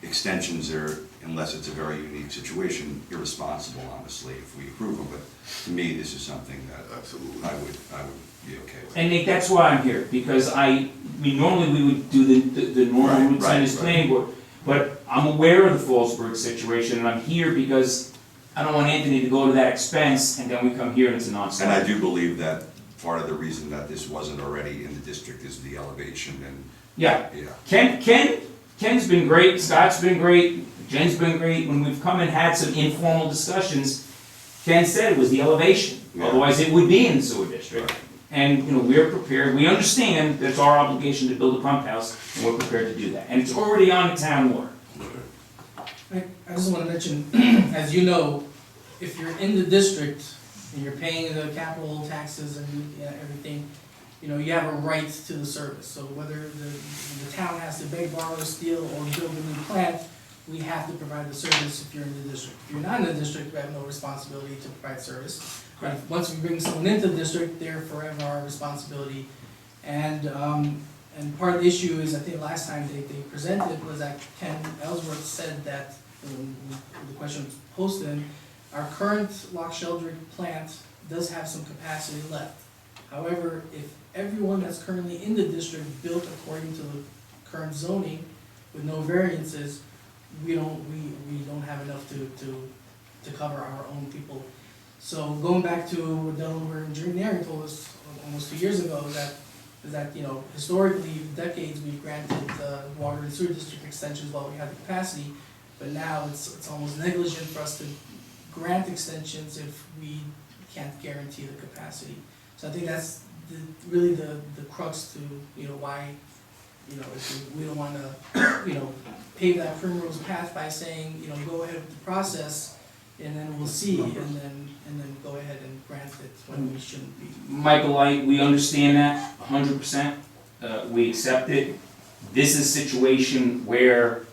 extensions are, unless it's a very unique situation, irresponsible, honestly, if we approve them, but to me, this is something that Absolutely. I would be okay with. And Nick, that's why I'm here, because I mean, normally we would do the normal Right, route sign as right. planning board, but I'm aware of the Fallsburg situation, and I'm here because I don't want Anthony to go to that expense, and then we come here and it's a And I non-starter. do believe that part of the reason that this wasn't already in the district is the elevation and, Yeah, yeah. Ken's been great, Scott's been great, Jen's been great, when we've come and had some informal discussions, Ken said it was the elevation, Yeah. otherwise it would be in the sewer district. Right. And, you know, we're prepared, we understand that it's our obligation to build a pump house, and we're prepared to do that, and it's already on the town water. I just wanna mention, as you know, if you're in the district and you're paying the capital taxes and everything, you know, you have a right to the service. So whether the town has to beg, borrow, steal, or build a new plant, we have to provide the service if you're in the district. If you're not in the district, we have no responsibility to provide service. But once we bring someone into the district, they're forever our responsibility. And part of the issue is, I think last time they presented was that Ken Ellsworth said that, when the question was posted, our current Loch Sheldrick plant does have some capacity left. However, if everyone that's currently in the district built according to the current zoning with no variances, we don't have enough to cover our own people. So going back to what Delaware Engineering told us almost 2 years ago, that you know, historically, decades, we've granted water and sewer district extensions while we have the capacity, but now it's almost negligent for us to grant extensions if we can't guarantee the capacity. So I think that's really the crux to, you know, why, you know, if we don't wanna, you know, pave that primrose path by saying, you know, go ahead with the process, and then we'll see, and then go ahead and grant it when we shouldn't be. Michael, we understand that 100%, we accept it. This is a situation where,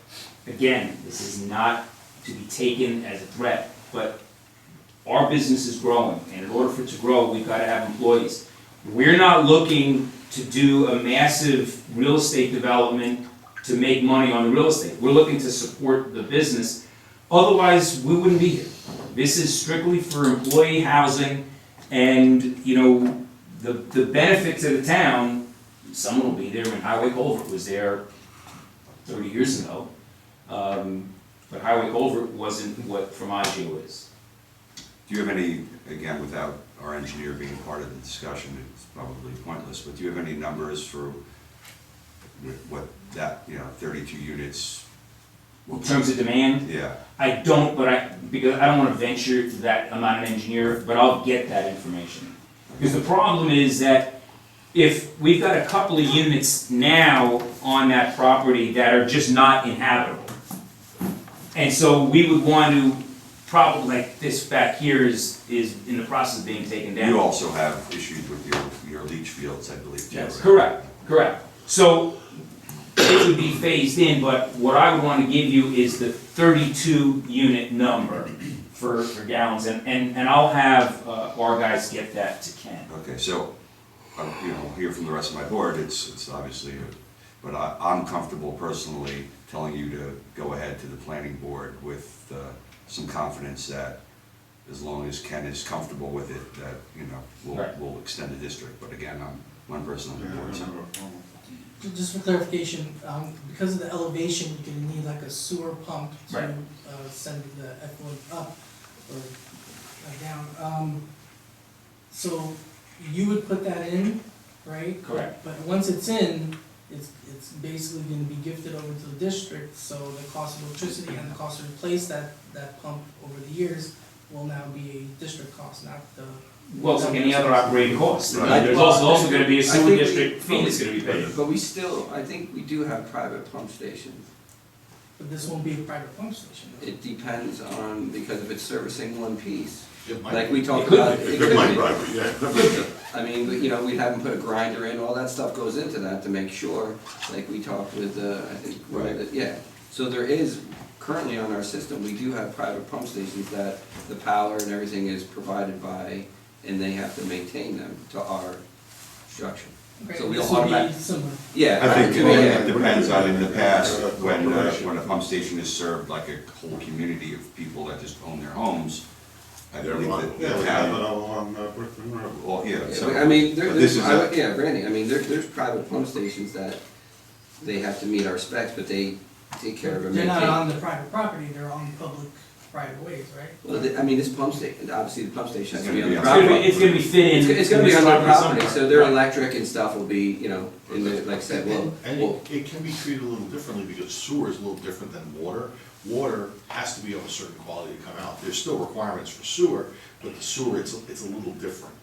again, this is not to be taken as a threat, but our business is growing, and in order for it to grow, we've gotta have employees. We're not looking to do a massive real estate development to make money on the real estate. We're looking to support the business, otherwise we wouldn't be here. This is strictly for employee housing, and, you know, the benefit to the town, someone will be there. I mean, Highway Culvert was there 30 years ago, but Highway Culvert wasn't what Formaggio is. Do you have any, again, without our engineer being part of the discussion, it's probably pointless, but do you have any numbers for what that, you know, 32 units? In terms of demand, Yeah, I don't, because I don't wanna venture that, I'm not an engineer, but I'll get that information. Because the problem is that if we've got a couple of units now on that property that are just not inhabitable. And so we would want to, probably, like this back here is in the process of being taken down. you also have issues with your leach fields, I believe, too, Yes, right? correct. So it would be phased in, but what I would want to give you is the 32 unit number for gallons, and I'll have our guys get that to Ken. Okay, so, you know, hear from the rest of my board, it's obviously, but I'm comfortable personally telling you to go ahead to the planning board with some confidence that as long as Ken is comfortable with it, that, you know, Right. we'll extend the district, but again, I'm one person on the board, so. Just for clarification, because of the elevation, you're gonna need like a sewer pump to Right. send the effluent up or down. So you would put that in, right? Correct. But once it's in, it's basically gonna be gifted over to the district, so the cost of electricity and the cost to replace that pump over the years will now be a district cost, not the. Well, it's like any other operating cost. Right. There's also going to be a I sewer think we- district fee that's going to be paid. But we still, I think we do have private pump stations. But this won't be a private pump station. It depends on, because if it's servicing one piece, It might like be. we talked It could about. be. It It might, could be. right, yeah, it could be. I mean, you know, we'd have them put a grinder in, all that stuff goes into that to make sure, like we talked with, I think, Right. yeah. So there is, currently on our system, we do have private pump stations that the power and everything is provided by, and they have to maintain them to our structure. Okay, So we this don't would be automatically, similar. yeah. I think yeah. it depends on in the past, when a pump station has served like a whole community of people that just own their homes. I believe that Yeah, the we have it town, all on Brooklyn Road. well, yeah, Yeah, so. but I mean, but this is a- yeah, Randy, I mean, there's private pump stations that they have to meet our specs, but they take care of it. They're not on the private property, they're on public private ways, right? Well, I mean, this pump station, obviously the pump station has to be on the It's property. It's gonna be fit in. It's gonna be on their property, somewhere. so their electric and stuff will be, you know, in the, like I said, well, And it can be treated a little differently because sewer is a little different than water. Water has to be of a certain quality to come out. There's still requirements for sewer, but the sewer, it's a little different.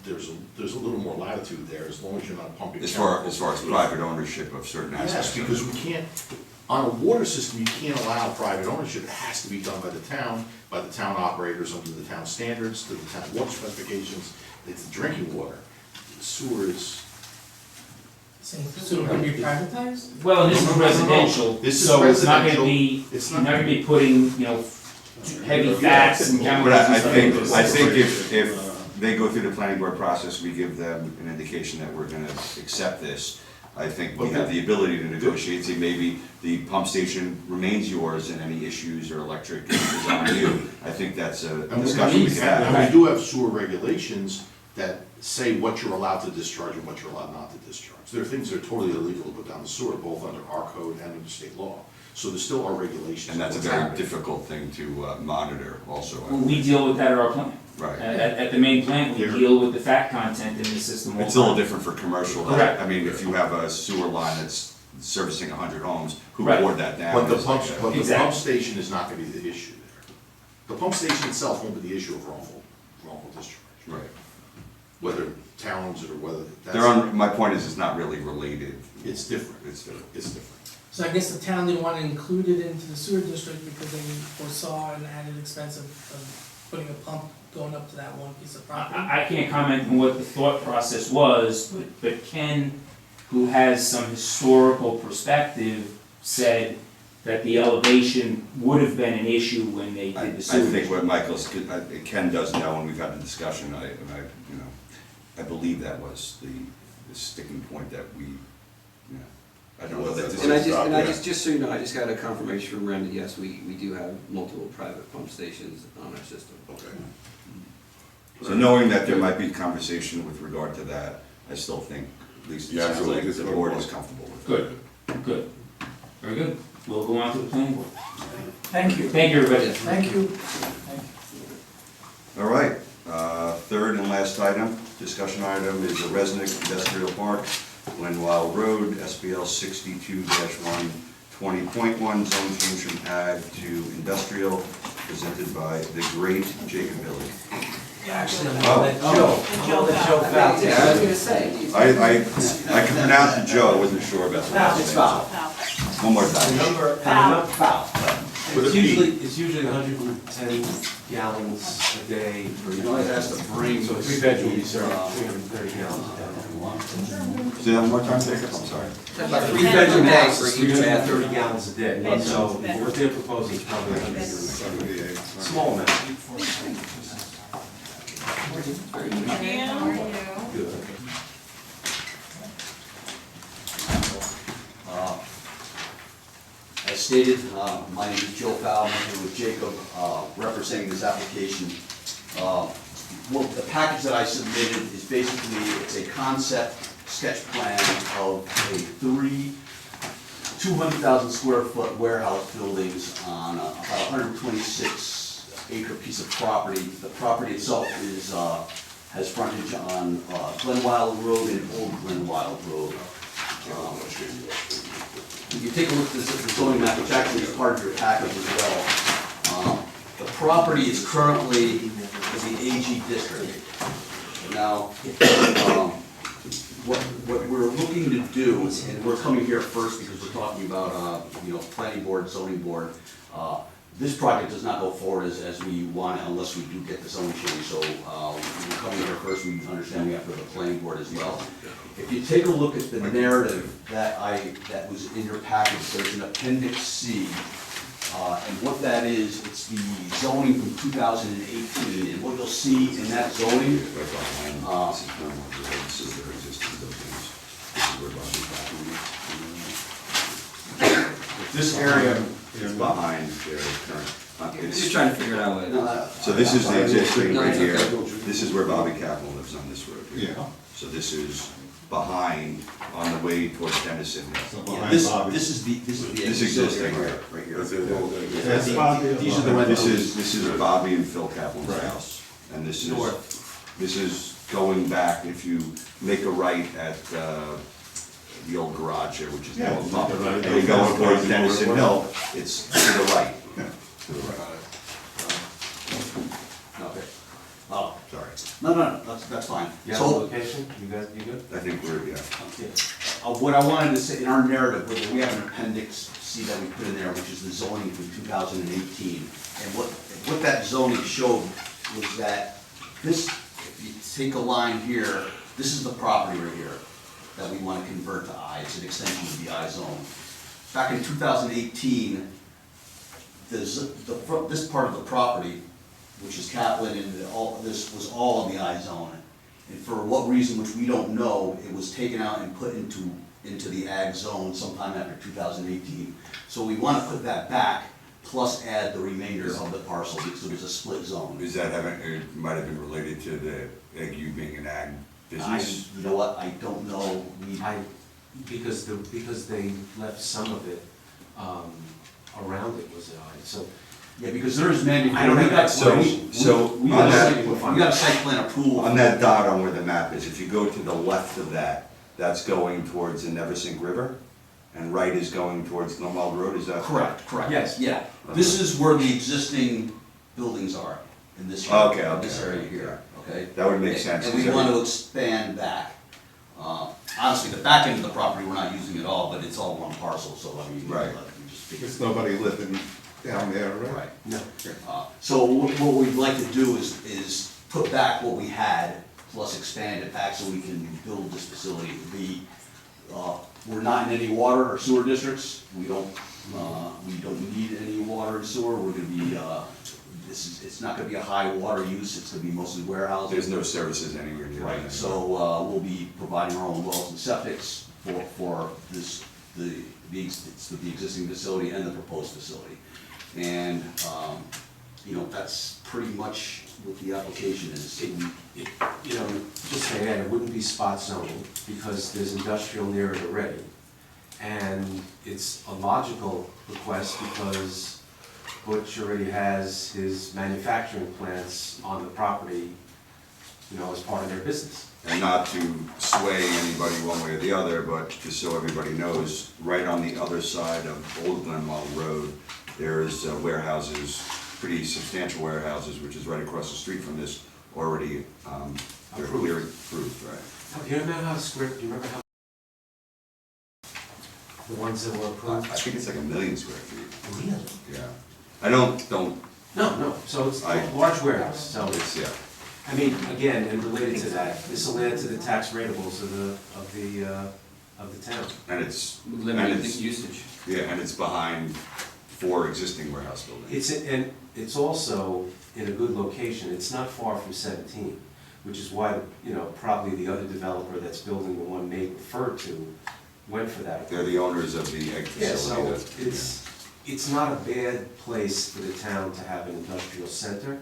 There's a little more latitude there as long as you're not pumping. As far as private ownership of certain Yes, aspects. of it. because we can't, on a water system, you can't allow private ownership. It has to be done by the town operators under the town standards, to the town water specifications. It's drinking water. Sewer is. So it could be privatized? Well, and this is residential, This is so it's not residential. gonna be, It's you're not- not gonna be putting, you know, heavy fats and chemicals But and I stuff think, into I this. think if they go through the planning board process, we give them an indication that we're gonna accept this. I think we have the ability to negotiate, say maybe the pump station remains yours and any issues or electric is on you. I think that's a And discussion we can have. and we do have sewer regulations that say what you're allowed to discharge and what you're allowed not to discharge. There are things that are totally illegal to put down the sewer, both under our code and under state law. So there still are regulations. And that's a what's very happening. difficult thing to monitor also. We deal with that at our plant. Right. At the main plant, we Yeah. deal with the fat content in the system all the It's a little time. different for commercial. Correct. I mean, if you have a sewer line that's servicing 100 homes, who Right. poured that down? But the It's pump, like a- but the pump Exactly. station is not gonna be the issue there. The pump station itself won't be the issue of wrongful discharge. Right. Whether towns or whether, They're on, my point is, it's not really related. it's different. It's different. It's different. So I guess the town didn't want to include it into the sewer district because they foresaw an added expense of putting a pump going up to that one piece of property. I can't comment on what the thought process was, but Ken, who has some historical perspective, said that the elevation would have been an issue when they I did the sewer. think what Michael's, Ken does know, and we've had the discussion, I believe that was the sticking point that we, I don't know that this And I is. just so you know, I just got a confirmation from Randy, yes, we do have multiple private pump stations on our system. Okay. So knowing that there might be conversation with regard to that, I still think, at least it Yeah, sounds like absolutely. the board is comfortable with it. Good, very good. We'll go on to the planning board. Thank you. Thank you, everybody. Thank you. All right, third and last item, discussion item is a resident industrial park, Glenwell Road, SBL 62-1, 20.1, zone change from ag to industrial, presented by the great Jacob Billy. Actually, Yeah, I was gonna say. I can pronounce the Joe, I wasn't sure about the last name. Foul. One more time. Foul. It's usually 110 gallons a day for each. has to bring. So 3 bedrooms, 330 gallons a day. Say that one more time, Jacob, I'm sorry. About 3 bedroom house for each 330 gallons a day. So what they're proposing is probably 178. Small amount. Good. As stated, my name is Joe Fowle, I'm here with Jacob, representing this application. Well, the package that I submitted is basically, it's a concept sketch plan of a 200,000 square foot warehouse buildings on about 126 acre piece of property. The property itself is, has frontage on Glenwild Road and Old Glenwild Road. If you take a look at the zoning map, which actually is part of your package as well, the property is currently in the AG district. Now, what we're looking to do, and we're coming here first because we're talking about, planning board, zoning board, this project does not go forward as we want it unless we do get the zone change. So we're coming here first, we understand we have to go to the planning board as well. If you take a look at the narrative that was in your package, there's an appendix C. And what that is, it's the zoning from 2018. And what you'll see in that zoning, where Bobby Kaplan This area, is behind their current. I'm just trying to figure it out. So this is the existing No, right it's here. okay. This is where Bobby Kaplan lives on this road here. Yeah. So this is behind, on the way towards Dennison. So yeah, behind this Bobby. is the This existing existing, area, right, right here. That's These Bobby. these are the rental. This is Bobby and Phil Kaplan's Right. house. And this North. is going back, if you make a right at, the old garage here, which is Yeah, now a pump. make a right. And you're going towards Dennison Hill, it's to the right. Yeah. To the right. Okay. Oh, Sorry. no, that's fine. You have a So, location? You guys, you good? I think we're, yeah. okay. What I wanted to say, in our narrative, we have an appendix C that we put in there, which is the zoning from 2018. And what that zoning showed was that this, if you take a line here, this is the property right here that we want to convert to I. It's an extension of the I zone. Back in 2018, this part of the property, which is Kaplan, and this was all in the I zone. And for what reason, which we don't know, it was taken out and put into the ag zone sometime after 2018. So we want to put that back, plus add the remainder of the parcel, because it was a split zone. Is that having, it might have been related to the, you being an ag business? You know what, I don't know. Because they left some of it, around it was so. Yeah, because there is I don't manufacturing. have that So We on got a site plan approval. On that dot on where the map is, if you go to the left of that, that's going towards the Neversink River, and right is going towards Glenwald Road, is that? Correct. Yes. Yeah, this is where the existing buildings are, in this area. Okay, okay. This area here, okay? That would make sense. And we want to expand back. Honestly, the back end of the property, we're not using at all, but it's all one parcel, so I mean. Right. we just figured- There's nobody living down there, right? Right. No. So what we'd like to do is put back what we had, plus expand it back so we can build this facility. We're not in any water or sewer districts. We don't need any water and sewer. We're gonna be, it's not gonna be a high water use, it's gonna be mostly warehousing. There's no services anywhere near that. Right, so we'll be providing our own wells and septics for this, the existing facility and the proposed facility. And, that's pretty much what the application is. Just say that, it wouldn't be spot zoning, because there's industrial near it already. And it's a logical request, because Butch already has his manufacturing plants on the property, as part of their business. And not to sway anybody one way or the other, but just so everybody knows, right on the other side of Old Glenwald Road, there's warehouses, pretty substantial warehouses, which is right across the street from this, already, they're clear approved, right? Do you remember how the square, do you remember how? The ones that were I approved? think it's like 1 million square feet, Really? yeah. I don't, No, so it's a large warehouse, so it's, yeah. I mean, again, and related to that, this will add to the tax rateables of the town. And it's, Limited usage. yeah, and it's behind 4 existing warehouse buildings. It's also in a good location, it's not far from 17, which is why, probably the other developer that's building the one Nate referred to went for that. They're the owners of the egg Yeah, facility. so it's not a bad place for the town to have an industrial center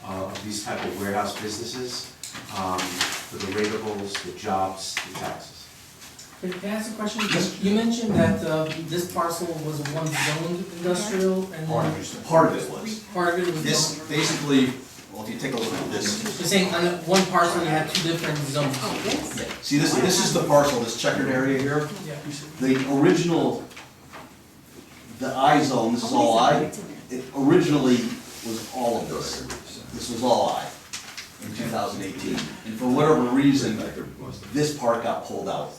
of these type of warehouse businesses, for the rateables, the jobs, the taxes. Can I ask a question? You mentioned that this parcel was one zoned industrial and Part then of it was. part of it was This, zoned. basically, well, if you take a look at this, You're saying on one parcel you had two different zones? see, this is the parcel, this checkered area here. Yeah. The original, the I zone, this is all I, it originally was all of this. This was all I in 2018. And for whatever reason, this part got pulled out.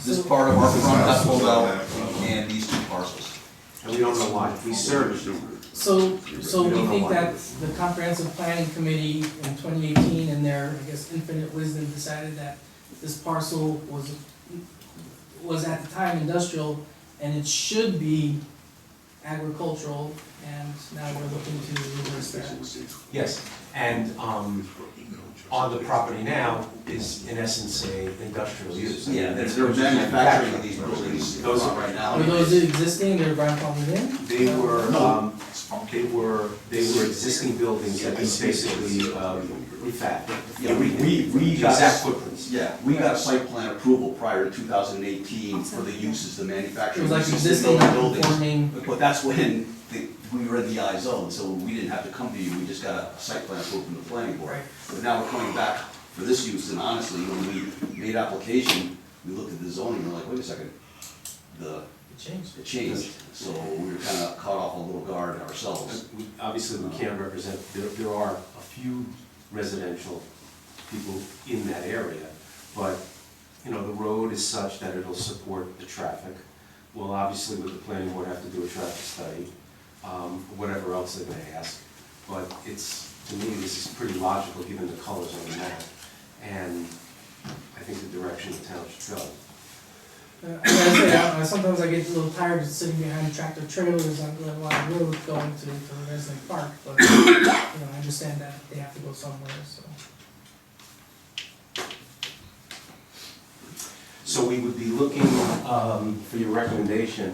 This part of our front got pulled out, and these 2 parcels. And we don't know why, we searched. So We we don't know think why. that the comprehensive planning committee in 2018 in their, I guess, infinite wisdom decided that this parcel was at the time industrial and it should be agricultural, and now we're looking to reverse that. Yes, and on the property now is in essence a industrial use. Yeah, they're manufacturing these buildings Those are right now. Are those existing, they're grandfathered in? They were existing buildings that we basically refabbed. Yeah, we got, Exact footprints. yeah, we got a site plan approval prior to 2018 for the uses, the It manufacturing was like uses, existing, the buildings. non-conforming, But that's when we were in the I zone, so we didn't have to come to you, we just got a site plan approval from the planning board. Right. But now we're coming back for this use, and honestly, when we made application, we looked at the zoning, and we're like, wait a second, it changed. it changed, so we were kind of caught off a little guard ourselves. Obviously, we can't represent, there are a few residential people in that area, but, you know, the road is such that it'll support the traffic. We'll obviously, with the planning board, have to do a traffic study, whatever else they may ask. But it's, to me, this is pretty logical, given the colors on the map, and I think the direction the town should go. Sometimes I get a little tired of sitting behind tractor trailers on Glen Wild Road going to Resident Park, but, you know, I understand that they have to go somewhere, so. So we would be looking for your recommendation,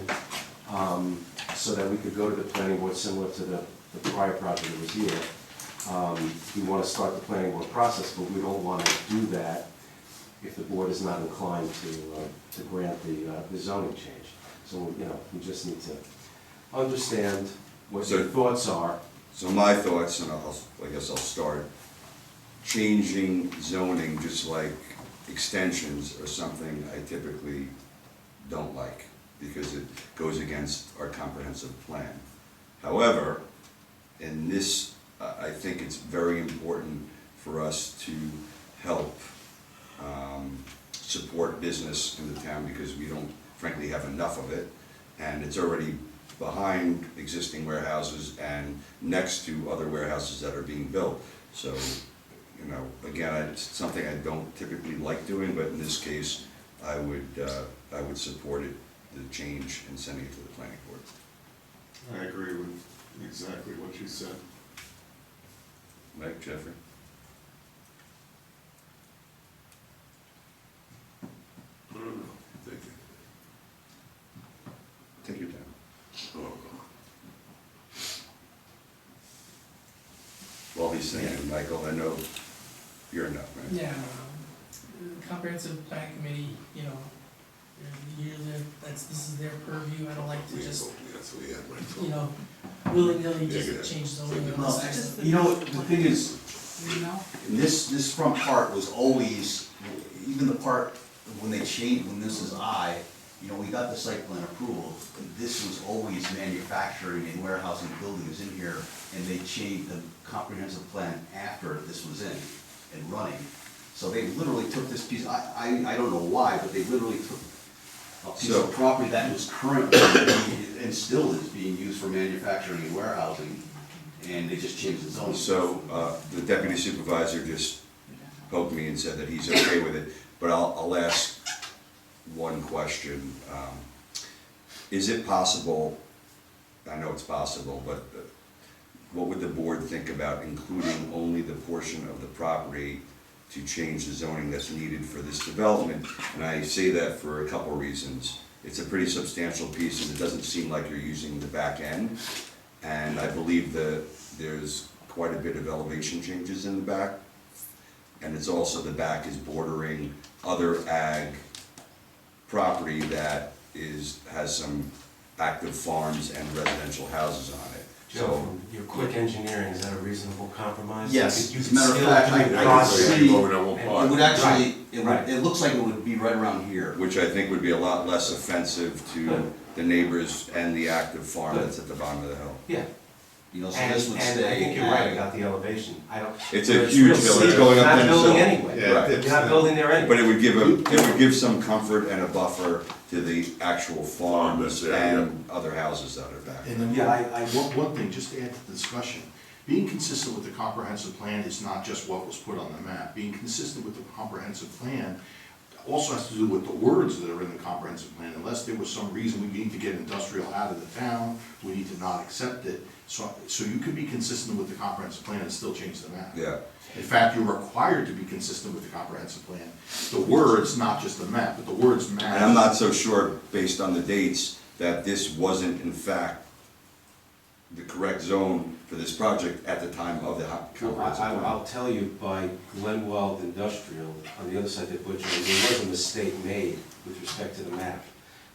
so that we could go to the planning board similar to the prior project that was here. We want to start the planning board process, but we don't want to do that if the board is not inclined to grant the zoning change. So, you know, we just need to understand what your thoughts are. So my thoughts, and I guess I'll start, changing zoning, just like extensions, are something I typically don't like, because it goes against our comprehensive plan. However, in this, I think it's very important for us to help support business in the town, because we don't frankly have enough of it, and it's already behind existing warehouses and next to other warehouses that are being built. So, you know, again, it's something I don't typically like doing, but in this case, I would support it, the change, and sending it to the planning board. I agree with exactly what you said. Mike, Jeffrey? I don't know, thank you. Take your time. While he's thinking, Michael, I know you're enough, right? Yeah, comprehensive plan committee, you know, this is their purview, I don't like to just, you know, willy-nilly just change zoning. Well, you know, the thing is, No? this front part was always, even the part when they changed, when this is you know, we got the site plan approval, this was always manufacturing and warehousing buildings in here, and they changed the comprehensive plan after this was in and running. So they literally took this piece, I don't know why, but they literally took a piece of property that was currently and still is being used for manufacturing and warehousing, and they just changed the zone. So, the deputy supervisor just poked me and said that he's okay with it, but I'll ask one question. Is it possible, I know it's possible, but what would the board think about including only the portion of the property to change the zoning that's needed for this development? And I say that for a couple reasons. It's a pretty substantial piece, and it doesn't seem like you're using the back end. And I believe that there's quite a bit of elevation changes in the back. And it's also, the back is bordering other ag property that has some active farms and residential houses on it. Joe, from your quick engineering, is that a reasonable compromise? Yes, You as a could matter of still fact, do I the can process. see, And- it would actually, Right. it looks like it would be right around here. Which I think would be a lot less offensive to the neighbors and the active farm that's at the bottom of the hill. Yeah, You know, so and this would I stay. think you're right about the elevation. I don't. It's a huge hill, it's going up You're in not the building hill. anyway. Yeah, Right. it's- You're not building there anyway. But it would give some comfort and a buffer to the actual farms and other houses that are back. And then, yeah, one thing, just to add to the discussion, being consistent with the comprehensive plan is not just what was put on the map. Being consistent with the comprehensive plan, also has to do with the words that are in the comprehensive plan. Unless there was some reason we need to get industrial out of the town, we need to not accept it. So you could be consistent with the comprehensive plan and still change the map. Yeah. In fact, you're required to be consistent with the comprehensive plan. The words, not just the map, but the words matter. And I'm not so sure, based on the dates, that this wasn't in fact the correct zone for this project at the time of the comprehensive plan. I'll tell you, by Glenweld Industrial, on the other side of Butcher, there was a mistake made with respect to the map.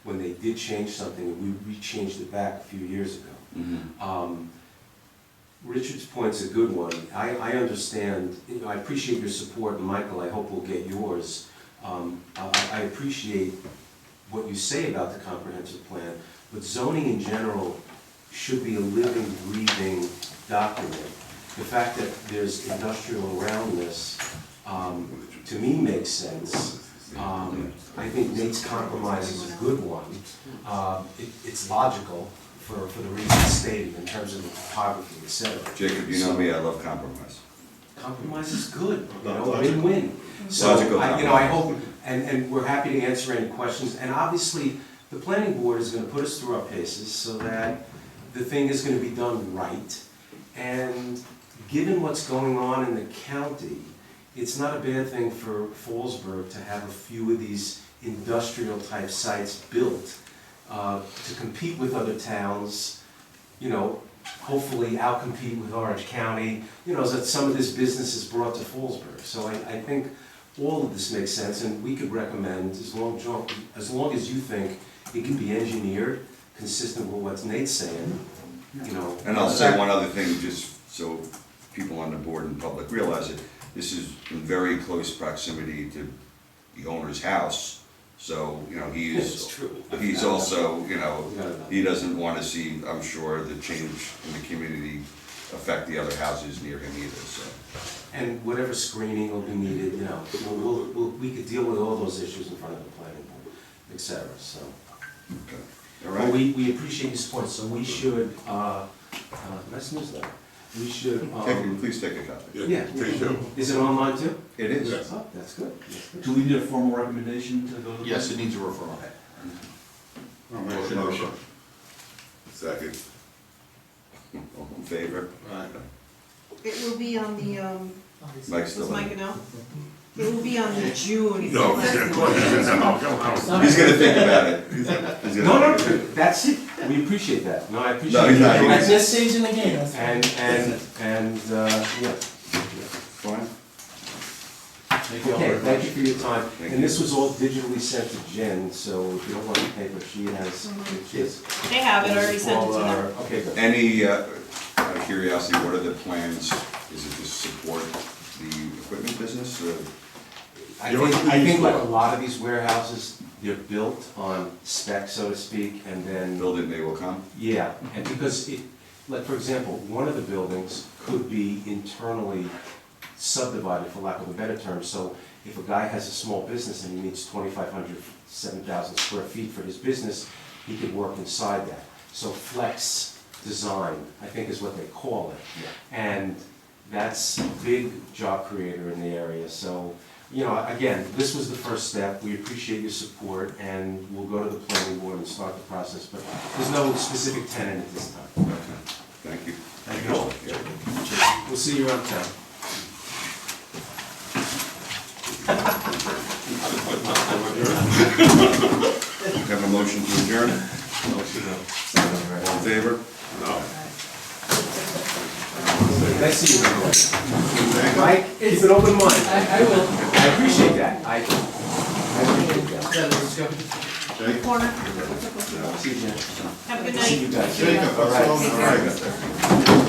When they did change something, and we changed it back a few years ago. Richard's point's a good one. I understand, I appreciate your support, and Michael, I hope we'll get yours. I appreciate what you say about the comprehensive plan, but zoning in general should be a living, breathing document. The fact that there's industrial around this, to me, makes sense. I think Nate's compromise is a good one. It's logical for the reasons stated in terms of the topography, et cetera. Jacob, you know me, I love compromise. Compromise is good, you know, win-win. So, Logical I hope, and we're happy to answer any questions, and obviously, the planning board is gonna put us through our paces so that the thing is gonna be done right. And given what's going on in the county, it's not a bad thing for Fallsburg to have a few of these industrial type sites built to compete with other towns, you know, hopefully outcompete with Orange County, you know, that some of this business is brought to Fallsburg. So I think all of this makes sense, and we could recommend, as long as you think it can be engineered, consistent with what Nate's saying, you know. And I'll say one other thing, just so people on the board and public realize it. This is in very close proximity to the owner's house, so, you know, he's also, you know, he doesn't want to see, I'm sure, the change in the community affect the other houses near him either, so. And whatever screening will be needed, you know, we could deal with all those issues in front of the planning board, et cetera, so. Okay. All Well, right. we appreciate your support, so we should, nice newsletter. We should, Please take a copy. yeah. Is it online too? It is. Oh, that's good. Do we need a formal recommendation to go to the? Yes, it needs a referral. I'll make a motion. Second. All in favor? It will be on the, Mike's still Was Mike in. a no? it will be on the June. No, come on. He's gonna think about it. He's gonna No, think about it. that's it. We appreciate that. No, I appreciate No, he's not. it. At this stage in the game, that's fine. Yeah. Fine. Okay, thank you for your time. Thank And you. this was all digitally sent to Jen, so if you don't want the paper, she has the kids. They have it, already sent it to them. Okay, good. Any, out of curiosity, what are the plans? Is it to support the equipment business, or? I think like a lot of these warehouses, they're built on spec, so to speak, and then. Build it, they will come? Yeah, and because it, like, for example, one of the buildings could be internally subdivided, for lack of a better term, so if a guy has a small business and he needs 2,500, 7,000 square feet for his business, he could work inside that. So flex design, I think is what they call it. And that's a big job creator in the area, so, you know, again, this was the first step, we appreciate your support, and we'll go to the planning board and start the process, but there's no specific tenant at this time. Okay, thank you. Thank you all. We'll see you around town. Have a motion to adjourn? All in favor? Nice to see you, everyone. Mike, keep an open mind. I will. I appreciate that. I appreciate that. Yeah, let's go. Corner. See you, Jen. Have a good night. See you guys. Jacob, All right. all right.